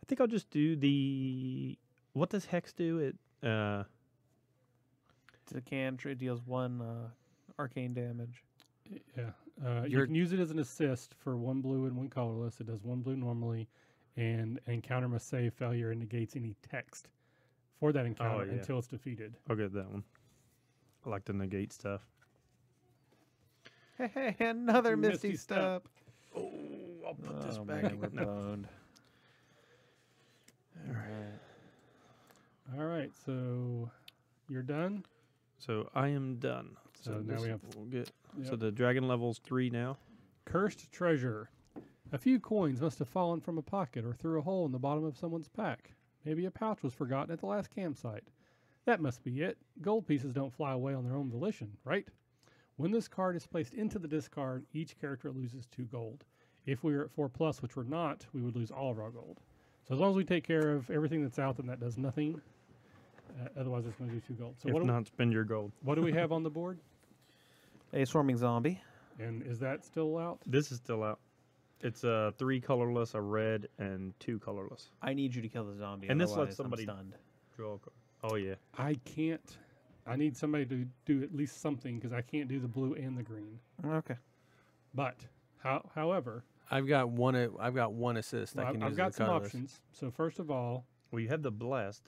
I think I'll just do the... What does Hex do? It It's a cantrip. It deals 1 arcane damage. Yeah. You can use it as an assist for 1 blue and 1 colorless. It does 1 blue normally, and encounter must save failure and negates any text for that encounter until it's defeated. I'll get that one. I like to negate stuff. Hey, another Misty step. Oh, I'll put this back man, in. we're No. boned. All right. All right, so you're done? So I am done. So now we have... We'll get, Yep. So the dragon level's 3 now. Cursed treasure. A few coins must have fallen from a pocket or through a hole in the bottom of someone's pack. Maybe a pouch was forgotten at the last campsite. That must be it. Gold pieces don't fly away on their own volition, right? When this card is placed into the discard, each character loses 2 gold. If we were at 4+, which we're not, we would lose all of our gold. So as long as we take care of everything that's out, then that does nothing. Otherwise, it's going to do 2 gold. So If not, spend your gold. what do we have on the board? A swarming zombie. And is that still out? This is still out. It's 3 colorless, a red, and 2 colorless. I need you to kill the zombie. And this otherwise lets somebody I'm stunned. draw a card. Oh, yeah. I can't. I need somebody to do at least something because I can't do the blue and the green. Okay. But, however, I've got one assist. I can use I've got as a some colorless. options. So first of all, Well, you have the bless.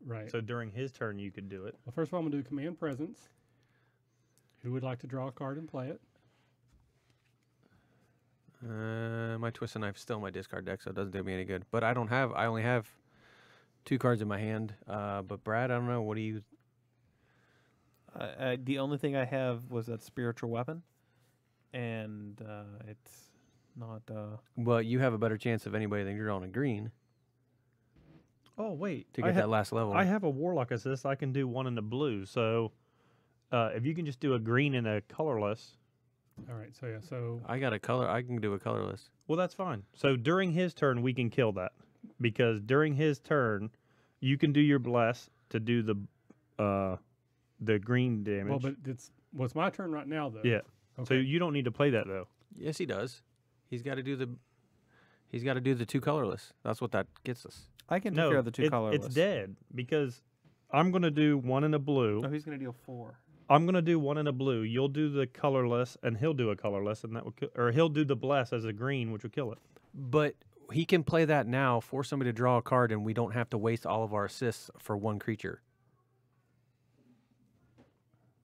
right. So during his turn, you could do it. Well, first of all, I'm going to do command presence. Who would like to draw a card and play it? My twist and knife's still in my discard deck, so it doesn't do me any good. But I only have 2 cards in my hand. But Brad, I don't know. What do you? The only thing I have was that spiritual weapon, and it's not. Well, you have a better chance of anybody than you're drawing a green Oh, wait. to get that last level. I have a warlock assist. I can do 1 in the blue. So if you can just do a green and a colorless. All right. So, yeah. So, I got a color. I can do a colorless. Well, that's fine. So during his turn, we can kill that. Because during his turn, you can do your bless to do the green damage. well, but it's my turn right now, though. Yeah. So Okay. you don't need to play that, though. Yes, he does. He's got to do the 2 colorless. That's what that gets us. I can take care of the 2 colorless. It's dead because I'm going to do 1 in a blue. Oh, he's going to deal 4. I'm going to do 1 in a blue. You'll do the colorless, and he'll do a colorless, and that will or he'll do the bless as a green, which will kill it. But he can play that now, force somebody to draw a card, and we don't have to waste all of our assists for 1 creature.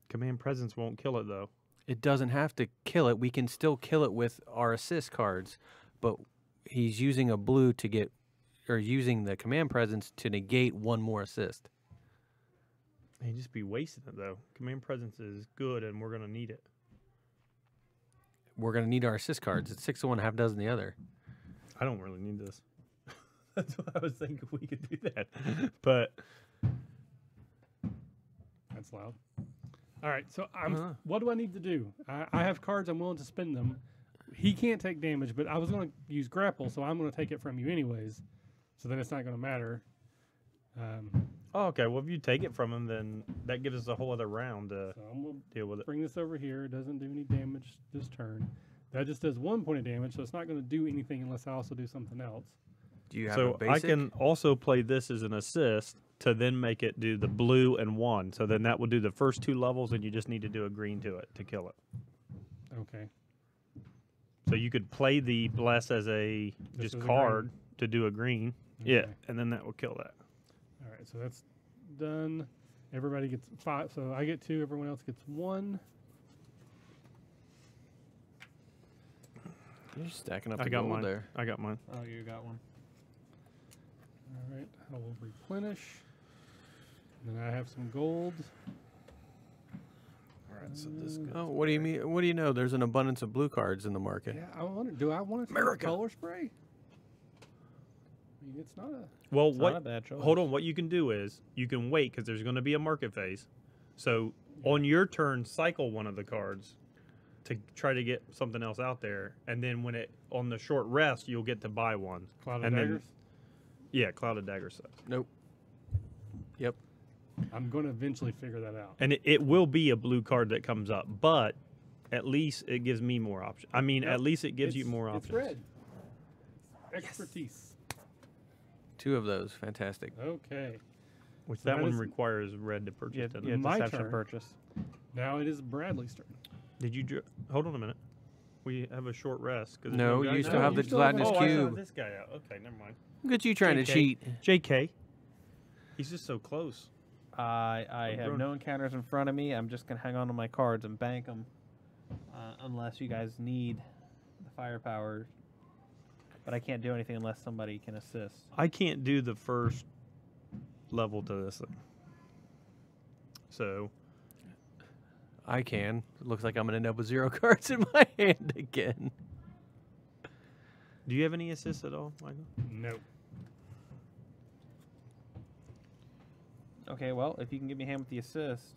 Command presence won't kill it, though. It doesn't have to kill it. We can still kill it with our assist cards, but he's using a blue to get, or using the command presence to negate 1 more assist. He'd just be wasting it, though. Command presence is good, and we're going to need it. We're going to need our assist cards. It's 6 of one, half dozen the other. I don't really need this. That's what I was thinking. We could do that. But That's loud. All right. So, what do I need to do? I have cards. I'm willing to spend them. He can't take damage, but I was going to use grapple, so I'm going to take it from you anyways. So then it's not going to matter. Oh, okay. Well, if you take it from him, then that gives us a whole other round to So I'm going to deal with it. bring this over here. It doesn't do any damage this turn. That just does 1 point of damage, so it's not going to do anything unless I also do something else. Do you have So a basic? I can also play this as an assist to then make it do the blue and 1. So then that will do the first 2 levels, and you just need to do a green to it to kill it. Okay. So you could play the bless as a just as a card to do a green. Yeah, Okay. and then that will kill that. All right, so that's done. Everybody gets 5. So I get 2. Everyone else gets 1. You're stacking up I the got gold mine. there. I got mine. Oh, you got one. All right, I will replenish. And then I have some gold. All right, so this goes. Oh, what do you mean? What do you know? There's an abundance of blue cards in the market. Yeah, I wonder. Do I want to take America. color spray? I mean, it's not a. Well, It's what? not a bad choice. Hold on. What you can do is you can wait because there's going to be a market phase. So on your turn, cycle one of the cards to try to get something else out there, and then when it on the short rest, you'll get to buy one. Cloud of And then- daggers. Yeah, Clouded Dagger set. Nope. Yep. I'm going to eventually figure that out. And it will be a blue card that comes up, but at least it gives me more options. I mean, Yep. at least it gives you It's- more It's options. red. Expertise. 2 of those. Fantastic. Okay. Which So that that one is- requires red to purchase. Yeah, doesn't yeah, it? My deception turn. purchase. Now it is Bradley's turn. Did you hold on a minute? We have a short rest. 'cause there's No, guy you now. still have you the still have gelatinous Oh, I cube. saw this guy out. Okay, never mind. Look at you trying to JK. cheat. JK. He's just so close. I have Bro. no encounters in front of me. I'm just going to hang on to my cards and bank them. Unless you guys need the firepower. But I can't do anything unless somebody can assist. I can't do the first level to this thing. So I can. It looks like I'm going to end up with 0 cards in my hand again. do you have any assists at all, Michael? No. Okay, well, if you can give me a hand with the assist,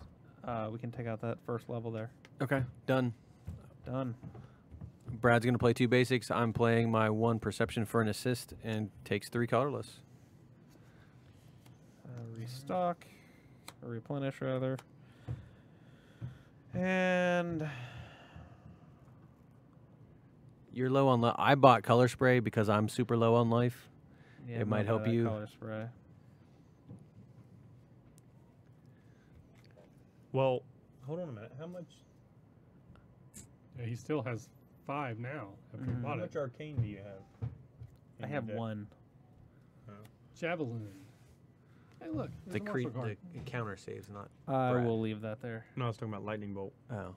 we can take out that first level there. Okay, done. Done. Brad's going to play 2 basics. I'm playing my 1 perception for an assist and takes 3 colorless. Restock. Or replenish, rather. And You're low on I bought color spray because I'm super low on life. yeah, It I'm might not help bad at you. Color spray. Well, hold on a minute. How much Yeah, he still has 5 now after he Mhm. bought it. arcane do you have? I have 1. Javelin. Hey, look. The, there's a martial card. the counter saves, not. I Brad. will leave that there. No, I was talking about lightning bolt. Oh.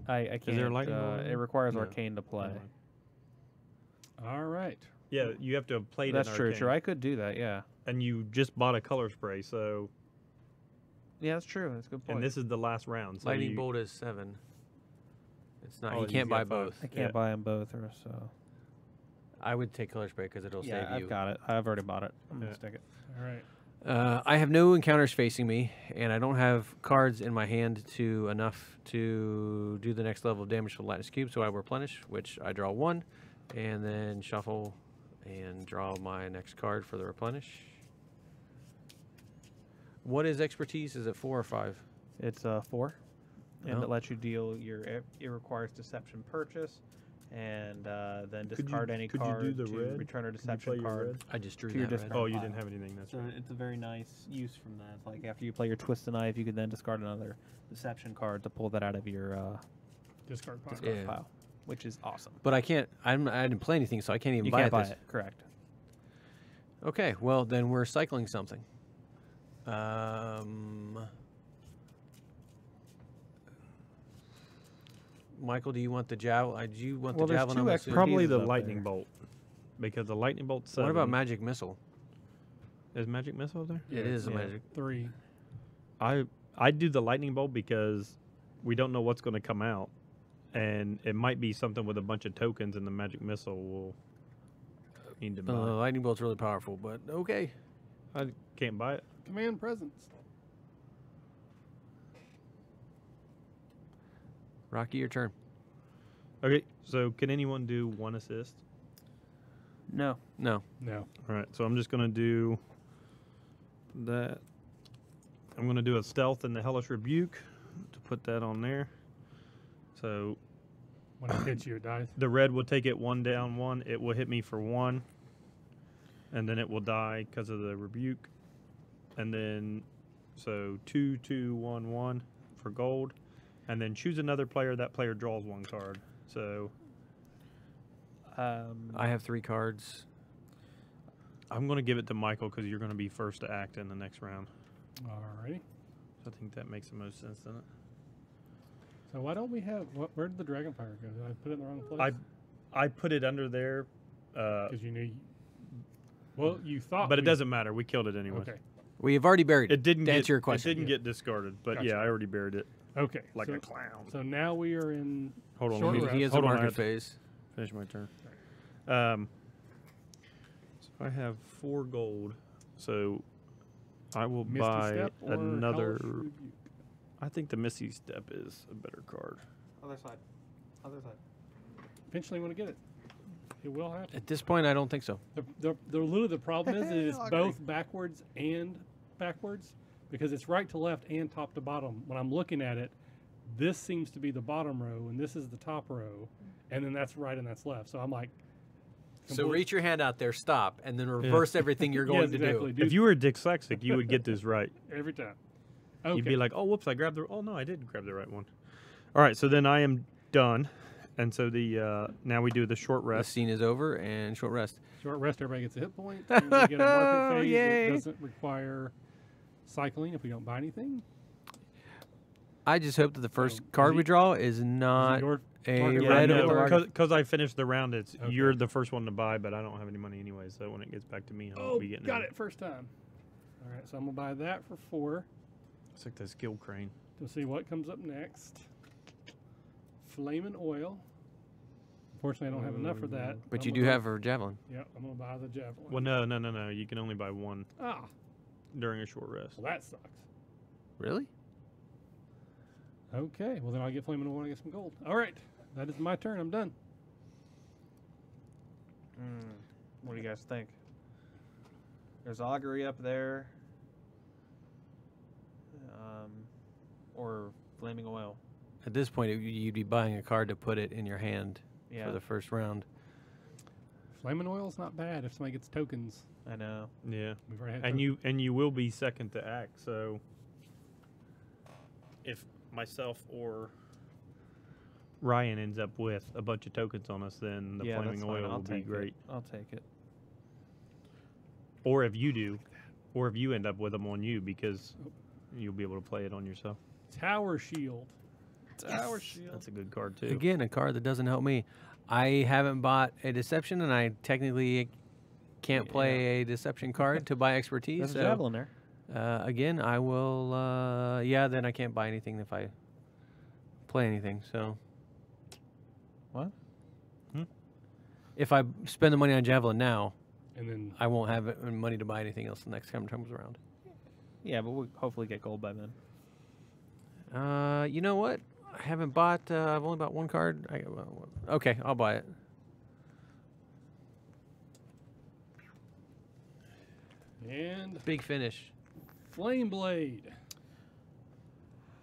I can't. there a lightning bolt in it there? requires No. arcane to play. Never mind. All right. Yeah, you have to have played That's an true. arcane. True. I could do that. Yeah. And you just bought a color spray, so Yeah, that's true. That's a good point. and this is the last round. So Lightning you, bolt is 7. It's not. Oh, you he's can't got buy 5. both. I can't yeah. buy them both, or so. I would take color spray because it'll Yeah, save you. I've got it. I've already bought it. I'm Yeah. gonna stick it. All right. I have no encounters facing me, and I don't have cards in my hand to enough to do the next level of damage to the Lattice Cube, so I replenish, which I draw 1, and then shuffle and draw my next card for the replenish. What is expertise? Is it 4 or 5? It's 4, and Oh. it lets you deal your. It requires deception purchase, and then Could you- discard any could you do card the to red? return a Could you play deception your card. red? I just drew To your that red. discard. Oh, you pile. didn't have anything. That's So right. it's a very nice use from that. It's like after you play your twist the knife, you could then discard another deception card to pull that out of your Discard pile. discard Yeah. pile, which is awesome. But I can't. I didn't play anything, so I can't even You buy can't it. buy this. it. Correct. Okay, well then we're cycling something. Michael, do you want the javelin? Do you want Well, the there's javelin? two I'm extra assuming? Probably pieces the up lightning there. bolt, because the lightning bolt. 7, What about magic missile? Is magic missile up there? It is a yeah. magic. 3. I do the lightning bolt because we don't know what's going to come out, and it might be something with a bunch of tokens, and the magic missile will need to buy. Lightning bolt's really powerful, but okay. I can't buy it. Command presence. Rocky, your turn. Okay, so can anyone do 1 assist? No. No. No. All right, so I'm just going to do that. I'm going to do a stealth and the hellish rebuke to put that on there. So When it hits you, it dies. the red will take it 1 down 1. It will hit me for 1, and then it will die because of the rebuke. And then so 2, 2, 1, 1 for gold, and then choose another player. That player draws 1 card. So I have 3 cards. I'm going to give it to Michael because you're going to be first to act in the next round. Alrighty. I think that makes the most sense, doesn't it? So why don't we have? Where did the Dragonfire go? Did I put it in the wrong place? I put it under there. Because you knew. Well, you thought. But it doesn't matter. We killed it anyway. Okay. We have already buried it. It didn't to get, answer your question. It didn't get discarded, but Gotcha. yeah, I already buried it Okay. like so, a clown. So now we are in. Hold on, short let me- rest. He has a Hold on, I market have to- phase. Finish my turn. So I have 4 gold. So I will Misty buy Step or another. Hellish Rebuke? I think the Misty Step is a better card. Other side. Other side. Eventually, want to get it. It will happen. At this point, I don't think so. The problem is that it's I both backwards and backwards because it's right to left and top to bottom. When I'm looking at it, this seems to be the bottom row and this is the top row, and then that's right and that's left. So I'm like, So reach your hand out there, stop, and then reverse everything you're going yes, to exactly. do. If you were dyslexic, you would get this right. every time. Okay. You'd be like, "Oh, whoops! I grabbed the. Oh no, I did grab the right one." All right, so then I am done, and so the now we do the short The rest. scene is over and short rest. Short rest, everybody gets a hit point. And we get a market phase. Yay. It doesn't require cycling if we don't buy anything. I just hope that the first is card it- we draw is Is it not your a target Yeah, red value or or- a because I finished the round. It's Okay. you're the first one to buy, but I don't have any money anyway. So when it gets back to me, I won't Oh, be getting got any. it first time. All right, so I'm gonna buy that for 4. It's like the skill crane. To see what comes up next. Flamin' Oil. Unfortunately, I don't have enough for that. But I'm you gonna do buy- have a javelin. Yep, I'm gonna buy the javelin. Well, no. You can only buy one Ah, during a short rest. well that sucks. Really? Okay, well then I'll get Flamin' Oil and get some gold. All right, that is my turn. I'm done. What do you guys think? There's augury up there. Or flaming oil. At this point, you'd be buying a card to put it in your hand Yeah, for the first round. Flamin' Oil's not bad if somebody gets tokens. I know. Yeah, We've already had and tokens. you will be second to act. So if myself or Ryan ends up with a bunch of tokens on us, then the Yeah, flaming that's fine. oil I'll will be take it. great. I'll take it. Or if you do, or if you end up with them on you, because you'll be able to play it on yourself. Tower Shield. Tower shield. That's a good card too. Again, a card that doesn't help me. I haven't bought a deception, and I technically can't play a deception card to buy expertise. There's a So, javelin there. again, I will. Yeah, then I can't buy anything if I play anything. So. What? If I spend the money on javelin now, And then I won't have money to buy anything else the next time it comes around. Yeah, but we'll hopefully get gold by then. You know what? I haven't bought. I've only bought one card. Okay, I'll buy it. and Big finish. Flame Blade.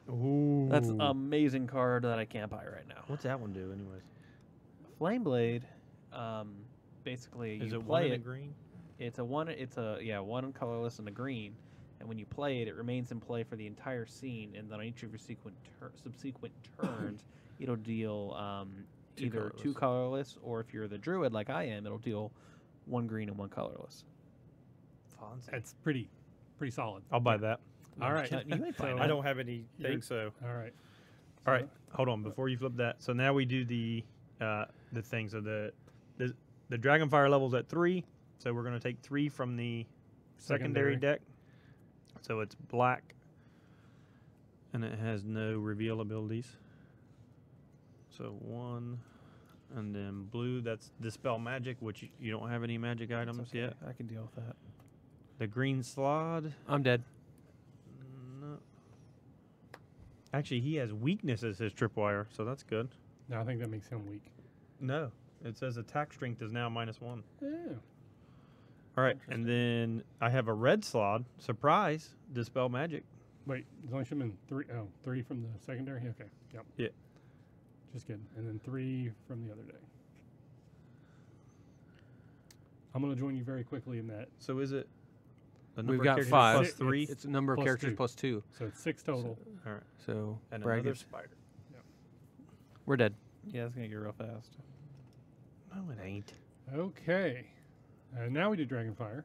Ooh. That's an amazing card that I can't buy right now. What's that one do, anyways? Flame Blade, basically Is you it play one in it. the green? It's a one colorless and a green, and when you play it, it remains in play for the entire scene, and then on each of your subsequent turns, it'll deal either two colorless, or if you're the druid like I am, it'll deal 1 green and 1 colorless. That's pretty solid. I'll buy that. All right. You ain't buying So- that. I don't have anything, You're- so. All right. All right, hold on before you flip that. So now we do the thing. So the Dragonfire level's at 3. So we're going to take 3 from the secondary deck. So it's black, and it has no reveal abilities. So 1, and then blue. That's dispel magic, which you don't have any magic items It's okay. yet. I can deal with that. The green slot. I'm dead. No. Actually, he has weakness as his tripwire, so that's good. No, I think that makes him weak. No, it says attack strength is now -1. Yeah. All right, and then I have a red slot. Surprise, dispel magic. Wait, there's only should have been 3. Oh, 3 from the secondary? Okay. Yep. Yeah. Just kidding. And then 3 from the other day. I'm going to join you very quickly in that. So is it? A We've number of got characters 5. plus 3. It's a number of Plus characters 2. plus 2. So it's 6 total. All right, So and Brad another gets- spider. we're dead. Yeah, it's gonna get real fast. No, it ain't. Okay. Now we do Dragonfire.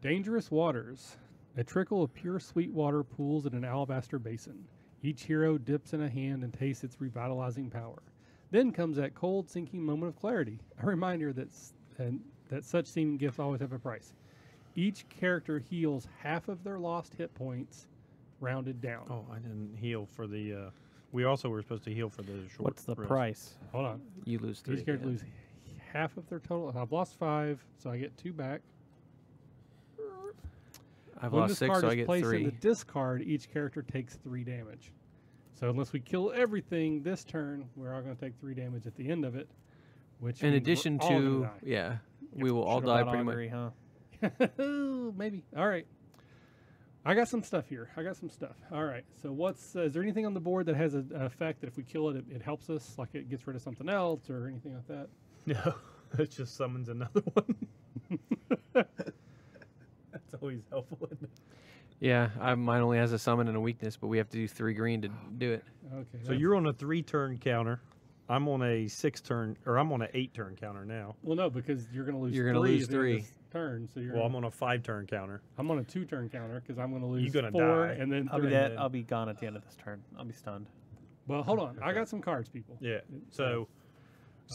Dangerous waters. A trickle of pure sweet water pools in an alabaster basin. Each hero dips in a hand and tastes its revitalizing power. Then comes that cold, sinking moment of clarity. A reminder that such seeming gifts always have a price. Each character heals half of their lost hit points, rounded down. Oh, I didn't heal for the. We also were supposed to heal for the short. What's the rest. price? Hold on. You lose 3. Each character loses half of their total. I've lost 5, so I get 2 back. I've When lost this 6, card so is I get placed 3. in the discard, each character takes 3 damage. So unless we kill everything this turn, we're all going to take 3 damage at the end of it. Which In means we're addition all gonna to, die. yeah, we will all Should've die bought pretty much. augury, huh? Maybe. All right. I got some stuff here. All right. So what's is there anything on the board that has an effect that if we kill it, it helps us, like it gets rid of something else or anything like that? No, it just summons another one. That's always helpful. Isn't it? Yeah, mine only has a summon and a weakness, but we have to do 3 green to do it. Okay. So you're on a 3-turn counter. I'm on a 6-turn, or I'm on an 8-turn counter now. well, no, because you're going to lose. You're gonna 3 lose at the end of 3. this turn. So you're. Well, I'm on a 5-turn counter. I'm on a 2-turn counter because I'm going to lose gonna 4 die. and then I'll be 3. dead. I'll be gone at the end of this turn. I'll be stunned. Well, hold on. I got some cards, people. Yeah. So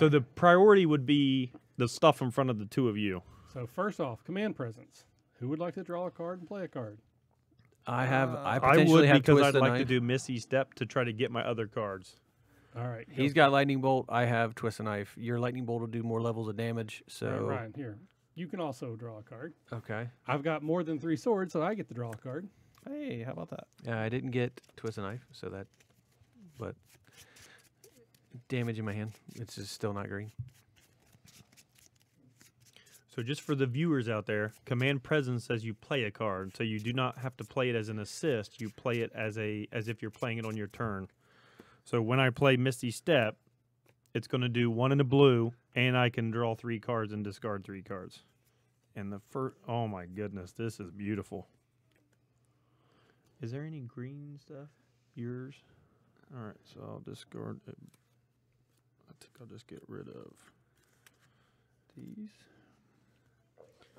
the priority would be the stuff in front of the 2 of you. So first off, command presence. Who would like to draw a card and play a card? I I potentially would have because Twist I'd the like to Knife. do Missy Step to try to get my other cards. All right. He's got Lightning Bolt. I have Twist the Knife. Your Lightning Bolt will do more levels of damage. So All right, Ryan, here. You can also draw a card. okay. I've got more than 3 swords, so I get to draw a card. Hey, how about that? I didn't get Twist the Knife, so that, but damage in my hand. It's just still not green. So just for the viewers out there, command presence says you play a card, so you do not have to play it as an assist. You play it as if you're playing it on your turn. So when I play Misty Step, it's going to do 1 in a blue, and I can draw 3 cards and discard 3 cards. And the first, oh my goodness, this is beautiful. Is there any green stuff? Yours? All right, so I'll discard it. I think I'll just get rid of these.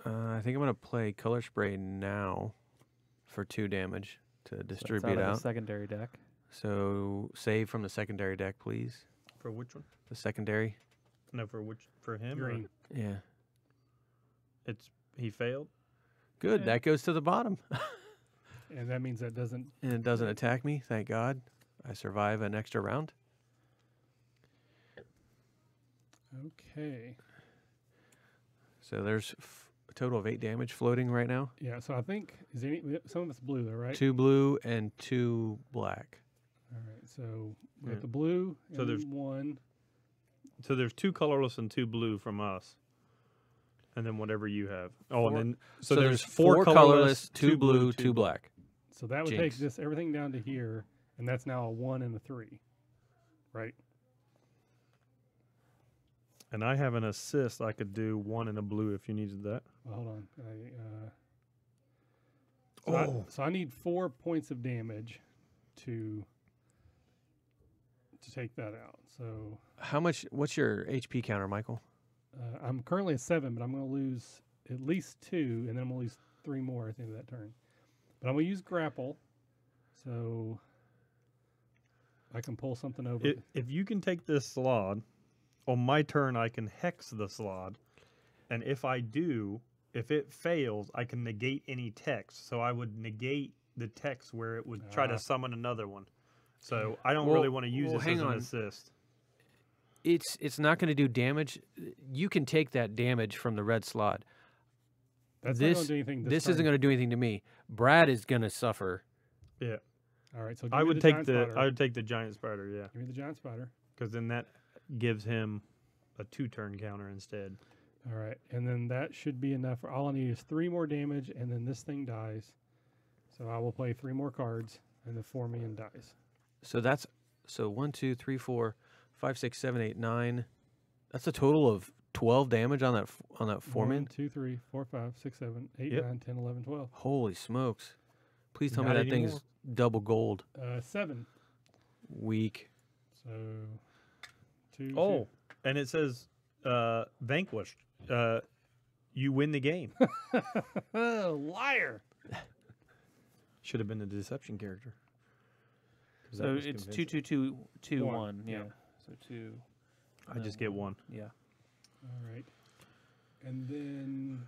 I think I'm gonna play Color Spray now for 2 damage to distribute That's out of out. the secondary deck. So save from the secondary deck, please. For which one? The secondary. No, for him. or- Green. Yeah. He failed. Good. Yeah. That goes to the bottom. And that means that doesn't. And it doesn't attack me, thank God. I survive an extra round. Okay. So there's a total of 8 damage floating right now. Yeah, so I think, is any, some of it's blue though, right? 2 blue and 2 black. All right, so we Yeah. got the blue So and there's- 1. So there's 2 colorless and 2 blue from us, and then whatever you have. Oh, Four- and then So there's 4 colorless, 2 blue, 2 black. So that would take Jinx. this everything down to here, and that's now a 1 and a 3, right? And I have an assist. I could do 1 in a blue if you needed that. Well, hold on. So I need 4 points of damage to take that out. So How much? What's your HP counter, Michael? I'm currently at 7, but I'm going to lose at least 2, and then I'm going to lose 3 more at the end of that turn. But I'm going to use grapple, so I can pull something over. If you can take this slot, on my turn I can hex the slot, and if it fails, I can negate any text. So I would negate the text where it would try to summon another one. So I don't really want to use this hang as an on. assist. It's not going to do damage. You can take that damage from the red slot. That's not going to do anything. This isn't going to do anything to me. Brad is going to suffer. Yeah, All right, so give I me would the take giant the spider. I would take the giant spider. Yeah, Give me the giant spider. because then that gives him a 2-turn counter instead. All right, and then that should be enough. All I need is 3 more damage, and then this thing dies. So I will play 3 more cards, and the 4 man dies. So that's 1, 2, 3, 4, 5, 6, 7, 8, 9. That's a total of 12 damage on that 4 man. 1, 2, 3, 4, 5, 6, 7, 8, Yep. 9, 10, 11, 12. Holy smokes! Please tell me Not that thing's anymore. double gold. 7. Weak. So 2. Oh, and it says vanquished. You win the game. Liar. Should have been the deception character. 'Cause that So was it's convincing. 2-2-2-1. Yeah. Yeah. So 2. I just get one. Yeah. All right. And then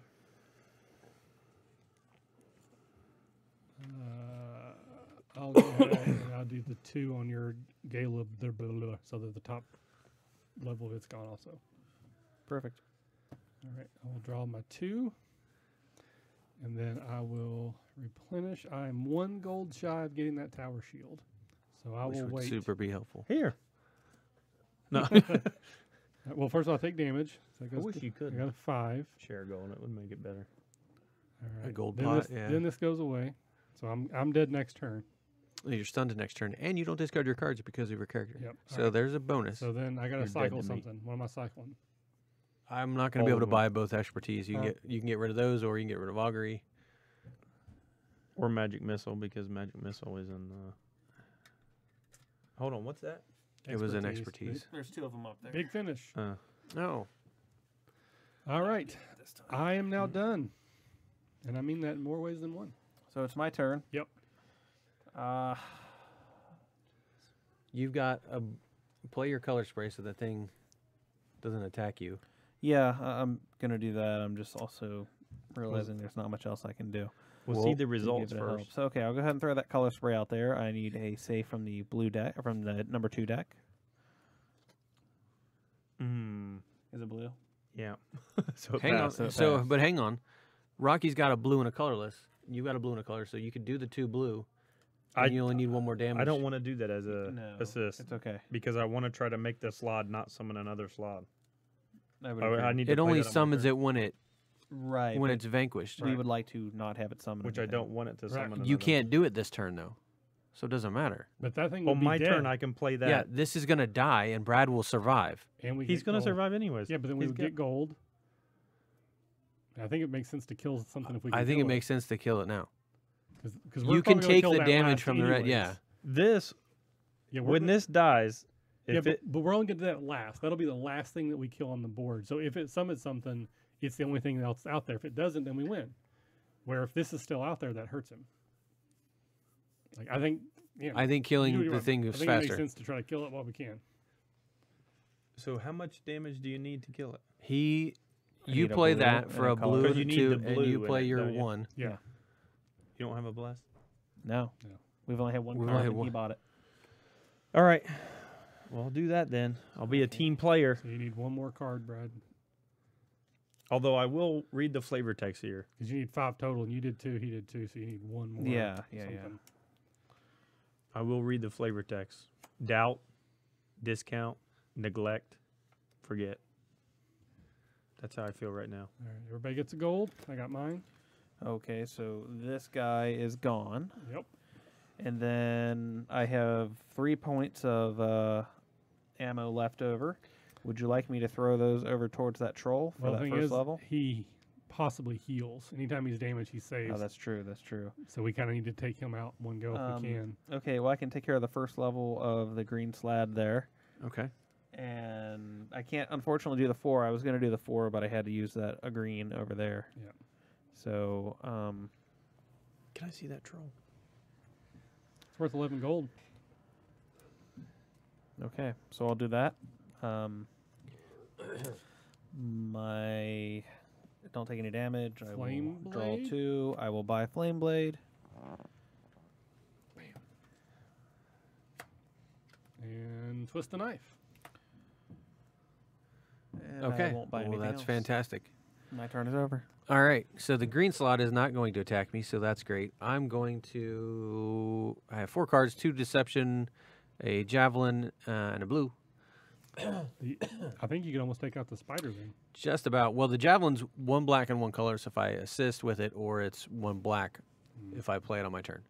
I'll go ahead and I'll do the 2 on your Gala so that the top level of it's gone also. Perfect. All right. I will draw my 2. And then I will replenish. I am 1 gold shy of getting that tower shield. So I Which will would wait. super be helpful. Here. No. Well, first I'll take damage. So it I goes wish to- you could I got a 5. share gold. It would make it better. All right. gold then pot, This, yeah. Then this goes away. So I'm dead next turn. You're stunned to next turn, and you don't discard your cards because of your character. Yep. So Alright. there's a bonus. So then I got You're to dead cycle to me. something. What am I cycling? I'm not going to be All able to of them. buy both expertise. You Oh. can get rid of those, or you can get rid of augury. Or magic missile, because magic missile is in. Hold on, what's that? It was an expertise. There's 2 of them up there. Big finish. No. All right. I am now done. And I mean that in more ways than one. So it's my turn. Yep. You've got a play your color spray so that thing doesn't attack you. Yeah, I'm going to do that. I'm just also realizing there's not much else I can do. We'll Well, see the to give results it a help. first. So, okay, I'll go ahead and throw that color spray out there. I need a save from the blue deck, from the number 2 deck. Mm, Is it blue? yeah. So it Hang on. passed. So it But hang on. Rocky's got a blue and a colorless. You've got a blue and a color, so you could do the 2 blue. And I- you only need 1 more damage. I don't want to do that as a No, assist It's okay. because I want to try to make the slot not summon another slot. I would I agree. need to It play only that on my summons turn, it when it Right. when but it's vanquished. we would like to not have it summon. which I anything. don't want it to Right. summon. You another. can't do it this turn though, so it doesn't matter. But that thing would On be my dead. turn, I can play that. Yeah, this is gonna die, and Brad will survive. And we He's get going to gold. survive anyways. Yeah, but then we He's would got- get gold. I think it makes sense to kill something if we can I think it kill makes sense to kill it now. Cause You can take the damage from the red. Yeah, This Yeah, when this dies, yeah, if it but we're only going to do that last. That'll be the last thing that we kill on the board. So if it summons something, it's the only thing else out there. If it doesn't, then we win. Where if this is still out there, that hurts him. Like I think, yeah, I think killing the thing I is think it makes faster. sense to try to kill it while we can. so how much damage do you need to kill it? I You need a play blue that and for a a color. blue 'Cause you need 2, the and blue you in play it, your don't you? 1. Yeah. You don't have a blast. No. No. We've only had 1 We've card only had and he one. bought it. All right. Well, I'll do that then. I'll be a team player. So you need 1 more card, Brad, Although I will read the flavor text here. because you need 5 total, and you did 2, he did 2, so you need 1 more. Yeah. something. I will read the flavor text. Doubt, discount, neglect, forget. That's how I feel right now. All right, everybody gets a gold. I got mine. Okay, so this guy is gone. Yep. And then I have 3 points of ammo left over. Would you like me to throw those over towards that troll for Well, the that thing first is, level? he possibly heals. Anytime he's damaged, he saves. Oh, that's true. That's true. So we kind of need to take him out in one go if we can. Okay, well, I can take care of the first level of the green slab there. Okay. And I can't, unfortunately, do the 4. I was going to do the 4, but I had to use that a green over there. Yeah. So, Can I see that troll? It's worth 11 gold. okay, so I'll do that. My don't take any damage. I Flame will draw Blade? 2. I will buy Flame Blade. And twist the knife. And I Okay. won't buy Well, anything that's else. fantastic. My turn is over. All right. So the green slot is not going to attack me, so that's great. I'm going to. I have 4 cards: 2 deception, a javelin, and a blue. I think you could almost take out the spider then. Just about. Well, the javelin's 1 black and 1 color, so if I assist with it, or it's 1 black if I play it on my turn.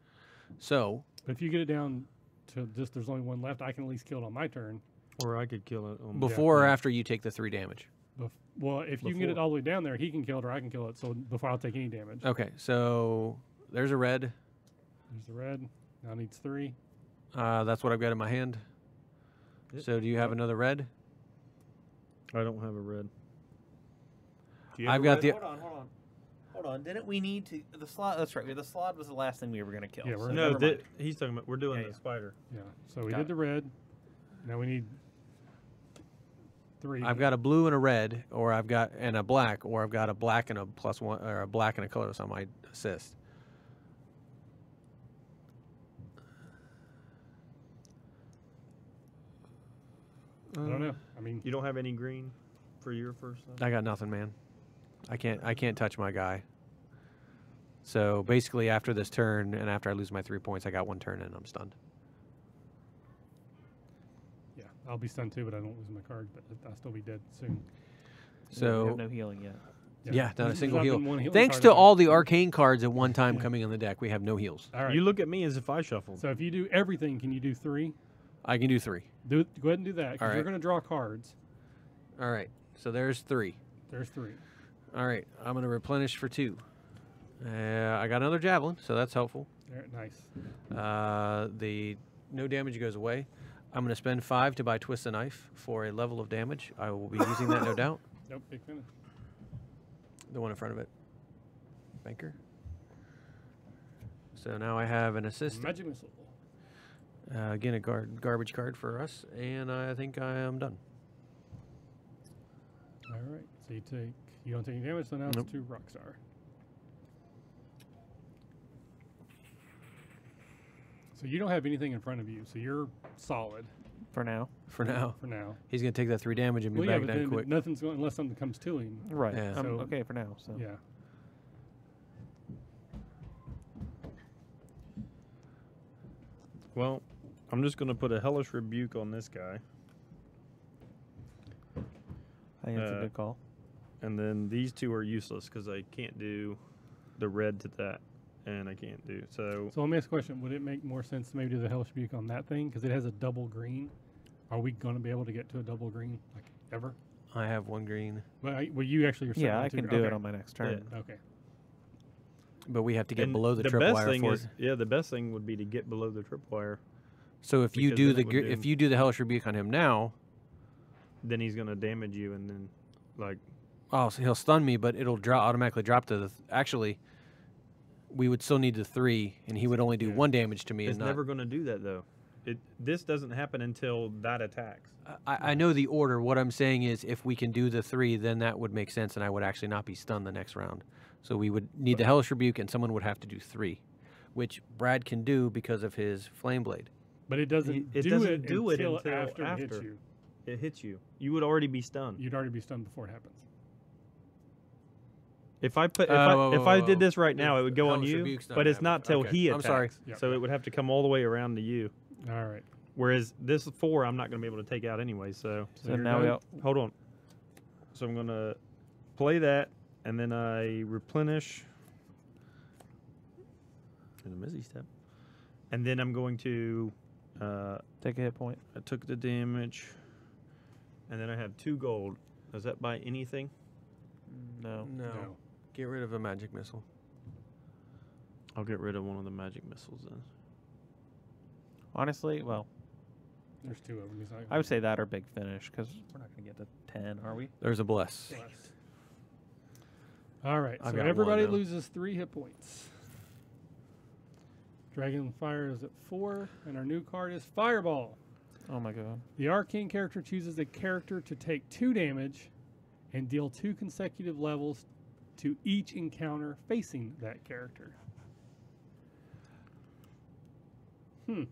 So But if you get it down to just there's only 1 left, I can at least kill it on my turn. Or I could kill it. before or yeah. after you take the 3 damage. Well, if you can get it Before. all the way down there, he can kill it or I can kill it. So before I'll take any damage. Okay. So there's a red. There's the red. Now it needs 3. That's what I've got in my hand. Yep. So do you have another red? I don't have a red. Do you I've have a got red? the. Hold on. Didn't we need to the slot? That's right. The slot was the last thing we were gonna kill. Yeah, we're- so No, never mind. he's talking about. We're doing Yeah, the yeah. spider. Yeah. So we Got did it. the red. Now we need 3. I've got a blue and a red, or I've got a black, or I've got a black and a +1, or a black and a colorless on my assist. I don't know. I mean, You don't have any green for your first one? I got nothing, man. I can't touch my guy. So basically, after this turn and after I lose my 3 points, I got 1 turn and I'm stunned. yeah, I'll be stunned too, but I don't lose my card. But I'll still be dead soon. we So have no healing yet. yeah, not a There's single not heal. been one healing Thanks card to in all there. the arcane cards at one time Yeah. coming on the deck, we have no heals. All right. You look at me as if I shuffled. So if you do everything, can you do 3? I can do 3. Go ahead and do that All because right. you're going to draw cards. All right. So there's 3. There's 3. All right. I'm going to replenish for 2. I got another javelin, so that's helpful. There, nice. The no damage goes away. I'm going to spend 5 to buy Twist the Knife for a level of damage. I will be using that, no doubt. Nope, big finish. The one in front of it. Banker. So now I have an assist. Magic missile. Again, a garbage card for us, and I think I am done. All right. So you don't take any damage. So now Nope. it's 2 Rockstar. So you don't have anything in front of you. So you're solid For now. For now. For now. He's going to take that 3 damage and be Well, yeah, back but down then quick. nothing's going unless something comes to him. Right. Yeah. So- Okay for now. So Yeah. Well, I'm just going to put a hellish rebuke on this guy, I think that's a good call. and then these 2 are useless because I can't do the red to that, and I can't do so. So let me ask a question. Would it make more sense to maybe do the Hellish Rebuke on that thing? Because it has a double green. Are we going to be able to get to a double green, like, ever? I have 1 green, Well, you actually are set Yeah, on I 2 can green. do Okay. it on my next turn. Okay. but we have to get And below the best tripwire thing for is, the best thing would be to get below the tripwire. So if you because do then the it would if do- you do the Hellish Rebuke on him now, Then he's going to damage you, and then like oh, so he'll stun me, but it'll automatically drop to the. Actually, we would still need the 3, and he would only do Yeah. 1 damage to me. it's And not, never going to do that though. This doesn't happen until that attacks. I know the order. What I'm saying is, if we can do the 3, then that would make sense, and I would actually not be stunned the next round. So we would need the Hellish Rebuke, and someone would have to do 3, which Brad can do because of his Flame Blade. But it doesn't It do doesn't it do it until until after it hits after. you. It hits you. You would already be stunned. You'd already be stunned before it happens. If I put whoa, if whoa, I whoa. did this right now, it would go on Hellish you, Rebuke's not but it's gonna not happen. till Okay. he I'm attacks. sorry. Yep. So it would have to come all the way around to you. All right. Whereas this 4, I'm not going to be able to take out anyway. So So you're now we done? all, hold on. So I'm going to play that, and then I replenish in a Mizzy step, and then I'm going to. take a hit point. I took the damage, and then I have 2 gold. Does that buy anything? No. No. Get rid of a magic missile. I'll get rid of one of the magic missiles then. Honestly, well, There's 2 of them. He's not I would say that or big finish because we're not going to get to 10, are we? There's a bless. Blessed. All right. I've So got one everybody now. loses 3 hit points. Dragonfire is at 4, and our new card is Fireball. Oh my god. The arcane character chooses a character to take 2 damage and deal 2 consecutive levels to each encounter facing that character. Arcane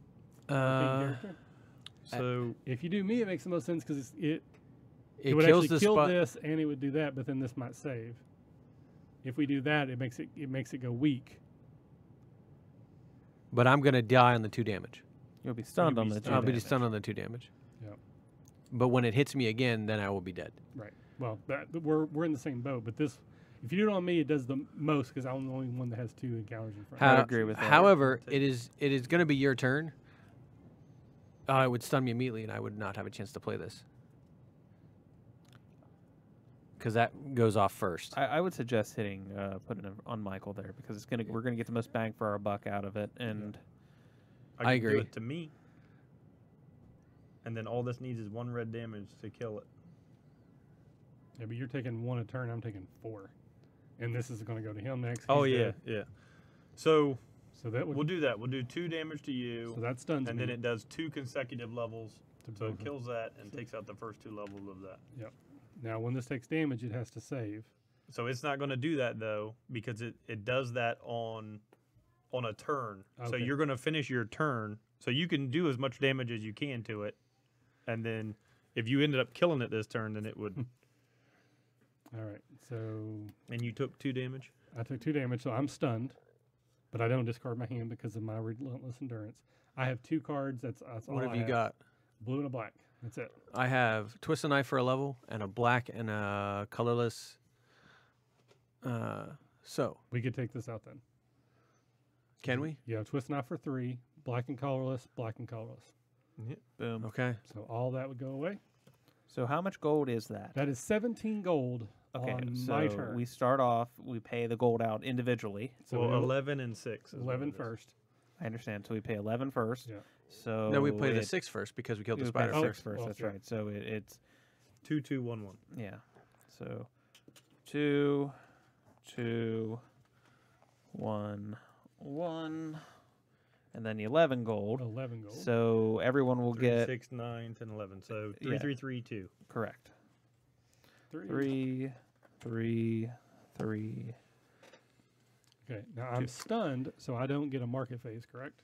character. So If you do me, it makes the most sense because it It would kills actually the kill spot. this, and it would do that, but then this might save. If we do that, it makes it go weak. But I'm gonna die on the 2 damage. You'll be stunned You'll on be the stunned. I'll two be damage. stunned on the 2 damage. Yep. But when it hits me again, then I will be dead. Right. Well, we're in the same boat, but this, if you do it on me, it does the most because I'm the only one that has 2 encounters in front. I How- agree with that. However, it is going to be your turn. It would stun me immediately, and I would not have a chance to play this because that goes off first. I would suggest putting it on Michael there because we're gonna get the most bang for our buck out of it, and I can do agree. it to me. And then all this needs is 1 red damage to kill it. Yeah, but you're taking 1 a turn. I'm taking 4, and this is going to go to him next. Oh, He's yeah, dead. yeah. So So that would. we'll do that. We'll do 2 damage to you, So that stuns and me. then it does 2 consecutive levels. So it Mhm. kills that and takes out the first 2 levels of that. Now, when this takes damage, it has to save. So it's not going to do that, though, because it does that on a turn. So Okay. you're going to finish your turn. So you can do as much damage as you can to it. And then if you ended up killing it this turn, then it would. All right. So And you took 2 damage? I took 2 damage, so I'm stunned, but I don't discard my hand because of my relentless endurance. I have 2 cards. That's all What I have you got? Blue and a black. That's it. I have Twist the Knife for a level and a black and a colorless. So We could take this out then. can we? Yeah, twist knife for 3, black and colorless, black and colorless. Boom. Okay. So all that would go away. So how much gold is that? That is 17 gold Okay, on so my turn. we start off, we pay the gold out individually. So Well, it'll- 11 and 6. is what 11 it is. first. I understand. So we pay 11 first. Yeah. So No, we play the it- 6 first because we killed the we pay spider. Oh, 6 first. well, That's yeah. right. So it's 2, 2, 1, 1. yeah. So 2, 2, 1, 1, and then 11 gold. 11 gold. So everyone will 3, get 6, 9, 10, 11. So Yeah. 3, 3, 3, 2. correct. 3. 3, 3, 3. Okay. Now I'm stunned, so I don't get a market phase, correct?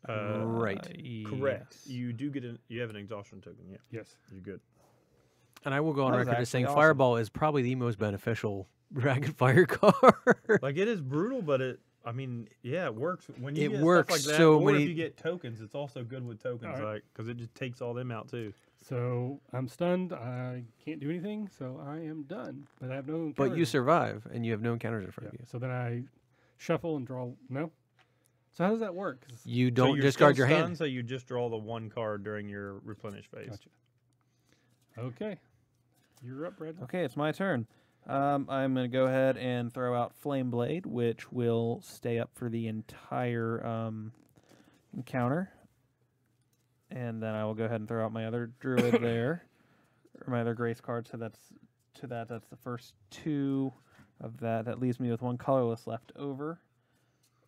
Right. Correct. Yes. You do get you have an exhaustion token. Yeah, Yes. you're good. And I will go on That was record as saying actually awesome. Fireball is probably the most beneficial Dragonfire card. Like it is brutal, but I mean, yeah, it works when you It get works stuff like that. so or many- if you get tokens, it's also good with tokens, All right. like because it just takes all them out too. So I'm stunned. I can't do anything, so I am done. But I have no But you encounters. survive, and you have no encounters in front Yeah. of you. So then I shuffle and draw. No. So how does that work? 'Cause- You So don't you're discard still your stunned, hand. So you just draw the 1 card during your replenish phase. Gotcha. Okay. You're up, Brad. Okay, it's my turn. I'm going to go ahead and throw out Flame Blade, which will stay up for the entire encounter. And then I will go ahead and throw out my other Druid there, or my other Grace card. So that's the first 2 of that. That leaves me with 1 colorless left over.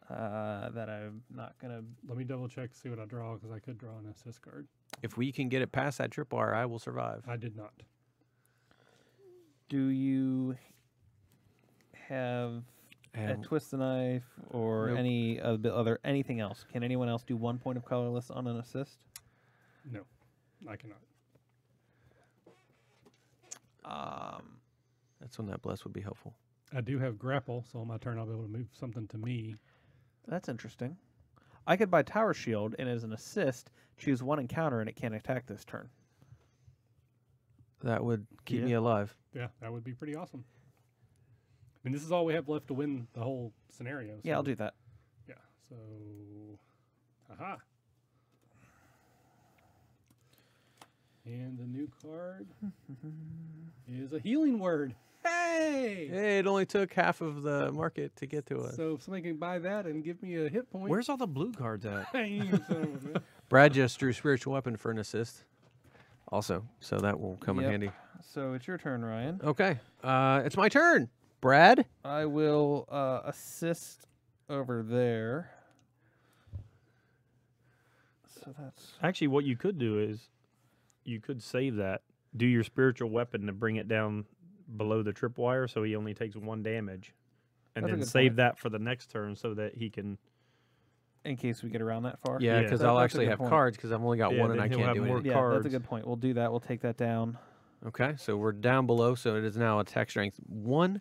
That I'm not going to. Let me double check, see what I draw, because I could draw an assist card. If we can get it past that tripwire, I will survive. I did not. Do you have a And Twist the Knife or Nope. any of the other anything else? Can anyone else do 1 point of colorless on an assist? No, I cannot. that's when that bless would be helpful. I do have grapple, so on my turn I'll be able to move something to me. That's interesting. I could buy Tower Shield and as an assist choose 1 encounter and it can't attack this turn. That would keep Yeah. me alive. Yeah, that would be pretty awesome. I mean, this is all we have left to win the whole scenario. Yeah, so- I'll do that. Yeah, so... Aha! And the new card is a healing word. Hey! Hey, it only took half of the market to get to us. So if somebody can buy that and give me a hit point... Where's all the blue cards at? You son of a bitch. Brad just drew Spiritual Weapon for an assist. Also, so that will come in Yep. handy. So it's your turn, Ryan. Okay, it's my turn. Brad? I will assist over there. So that's Actually, what you could do is you could save that, do your spiritual weapon to bring it down below the tripwire, so he only takes 1 damage, and That's a then good save point. that for the next turn so that he can. in case we get around that far. Yeah, Yeah. because That- I'll that's a actually good have point. cards because I've only got Yeah, one and then I he'll can't have do more anything. Yeah, that's cards. a good point. We'll do that. We'll take that down. Okay, so we're down below, so it is now attack strength 1.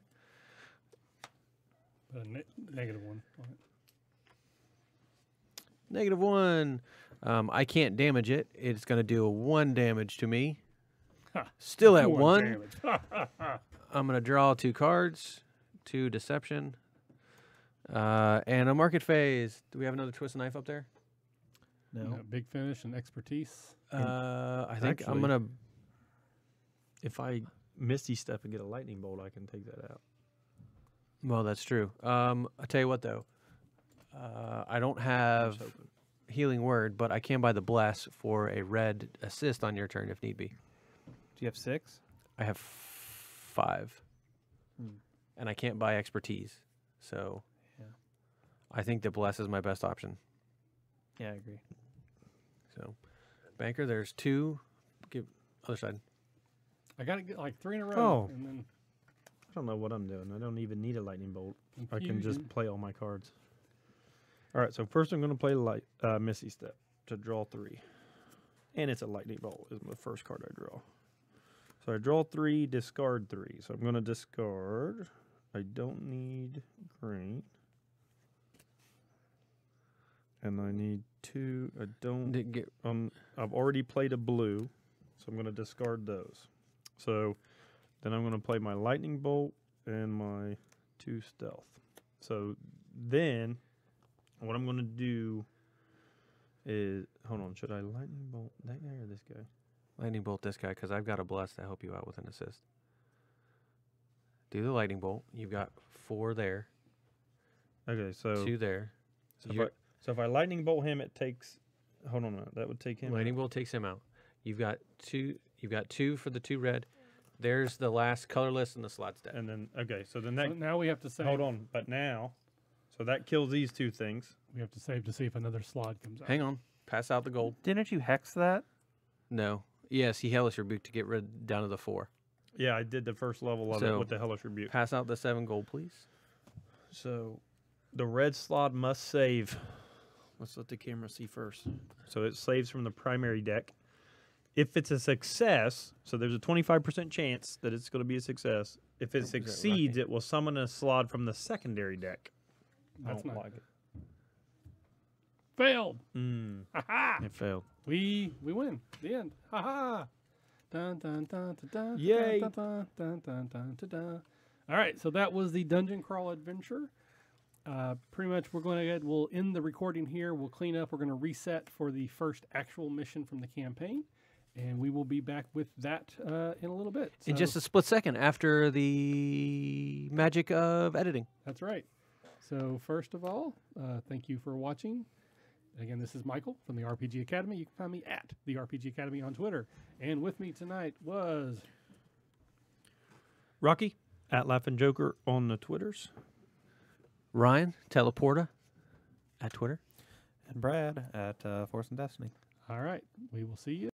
But a negative 1 on it. -1. I can't damage it. It's going to do a 1 damage to me. Ha, Still at 1 1. damage. I'm going to draw 2 cards. 2 deception. And a market phase. Do we have another twist knife up there? No, big finish and expertise. I think I'm Actually- going to... If I misty step and get a lightning bolt, I can take that out. Well, that's true. I'll tell you what, though. I don't have Just hoping. Healing Word, but I can buy the Bless for a red assist on your turn if need be. Do you have 6? I have 5. Hmm. And I can't buy expertise. So Yeah. I think the Bless is my best option. Yeah, I agree. So, Banker, there's 2. Give other side. I got to get like 3 in a row. Oh. And then I don't know what I'm doing. I don't even need a lightning bolt. I can confusion. just play all my cards. All right, so first I'm going to play Misty Step to draw 3. And it's a lightning bolt is the first card I draw. So I draw 3, discard 3. So I'm going to discard. I don't need green. And I need 2. I don't. Didn't get I've already played a blue, so I'm going to discard those. So then I'm going to play my lightning bolt and my 2 stealth. So then what I'm going to do is, hold on, should I lightning bolt that guy or this guy? lightning bolt this guy because I've got a Bless to help you out with an assist. Do the lightning bolt. You've got 4 there. Okay, so 2 there. so if I lightning bolt him, it takes. Hold on a minute. That would take him. Lightning bolt takes him out. You've got 2. You've got 2 for the 2 red. There's the last colorless and the slot step. And then so then that. So now we have to save. Hold on, but now, so that kills these 2 things. We have to save to see if another slot comes out. Hang on. Pass out the gold. Didn't you hex that? No. Yes, he hellish rebuke to get rid down to the 4. Yeah, I did the first level of it So- with the hellish rebuke. Pass out the 7 gold, please. So the red slot must save. Let's let the camera see first. So it saves from the primary deck. If it's a success, so there's a 25% chance that it's going to be a success. If it that succeeds, lucky? it will summon a slot from the secondary deck. That's I don't not like good. Failed. it. Ha ha. It failed. We win. The end. Ha ha. Dun dun dun dun dun. Yay. Dun dun dun dun dun dun dun. All right, so that was the Dungeon Crawl Adventure. Pretty much, we're going to go ahead. We'll end the recording here. We'll clean up. We're going to reset for the first actual mission from the campaign, and we will be back with that in a little bit. In So just a split second after the magic of editing. that's right. So first of all, thank you for watching. Again, this is Michael from the RPG Academy. You can find me at the RPG Academy on Twitter. And with me tonight was Rocky at Laughing Joker on the Twitters. Ryan, Teleporta at Twitter. And Brad at Force and Destiny. all right. We will see you.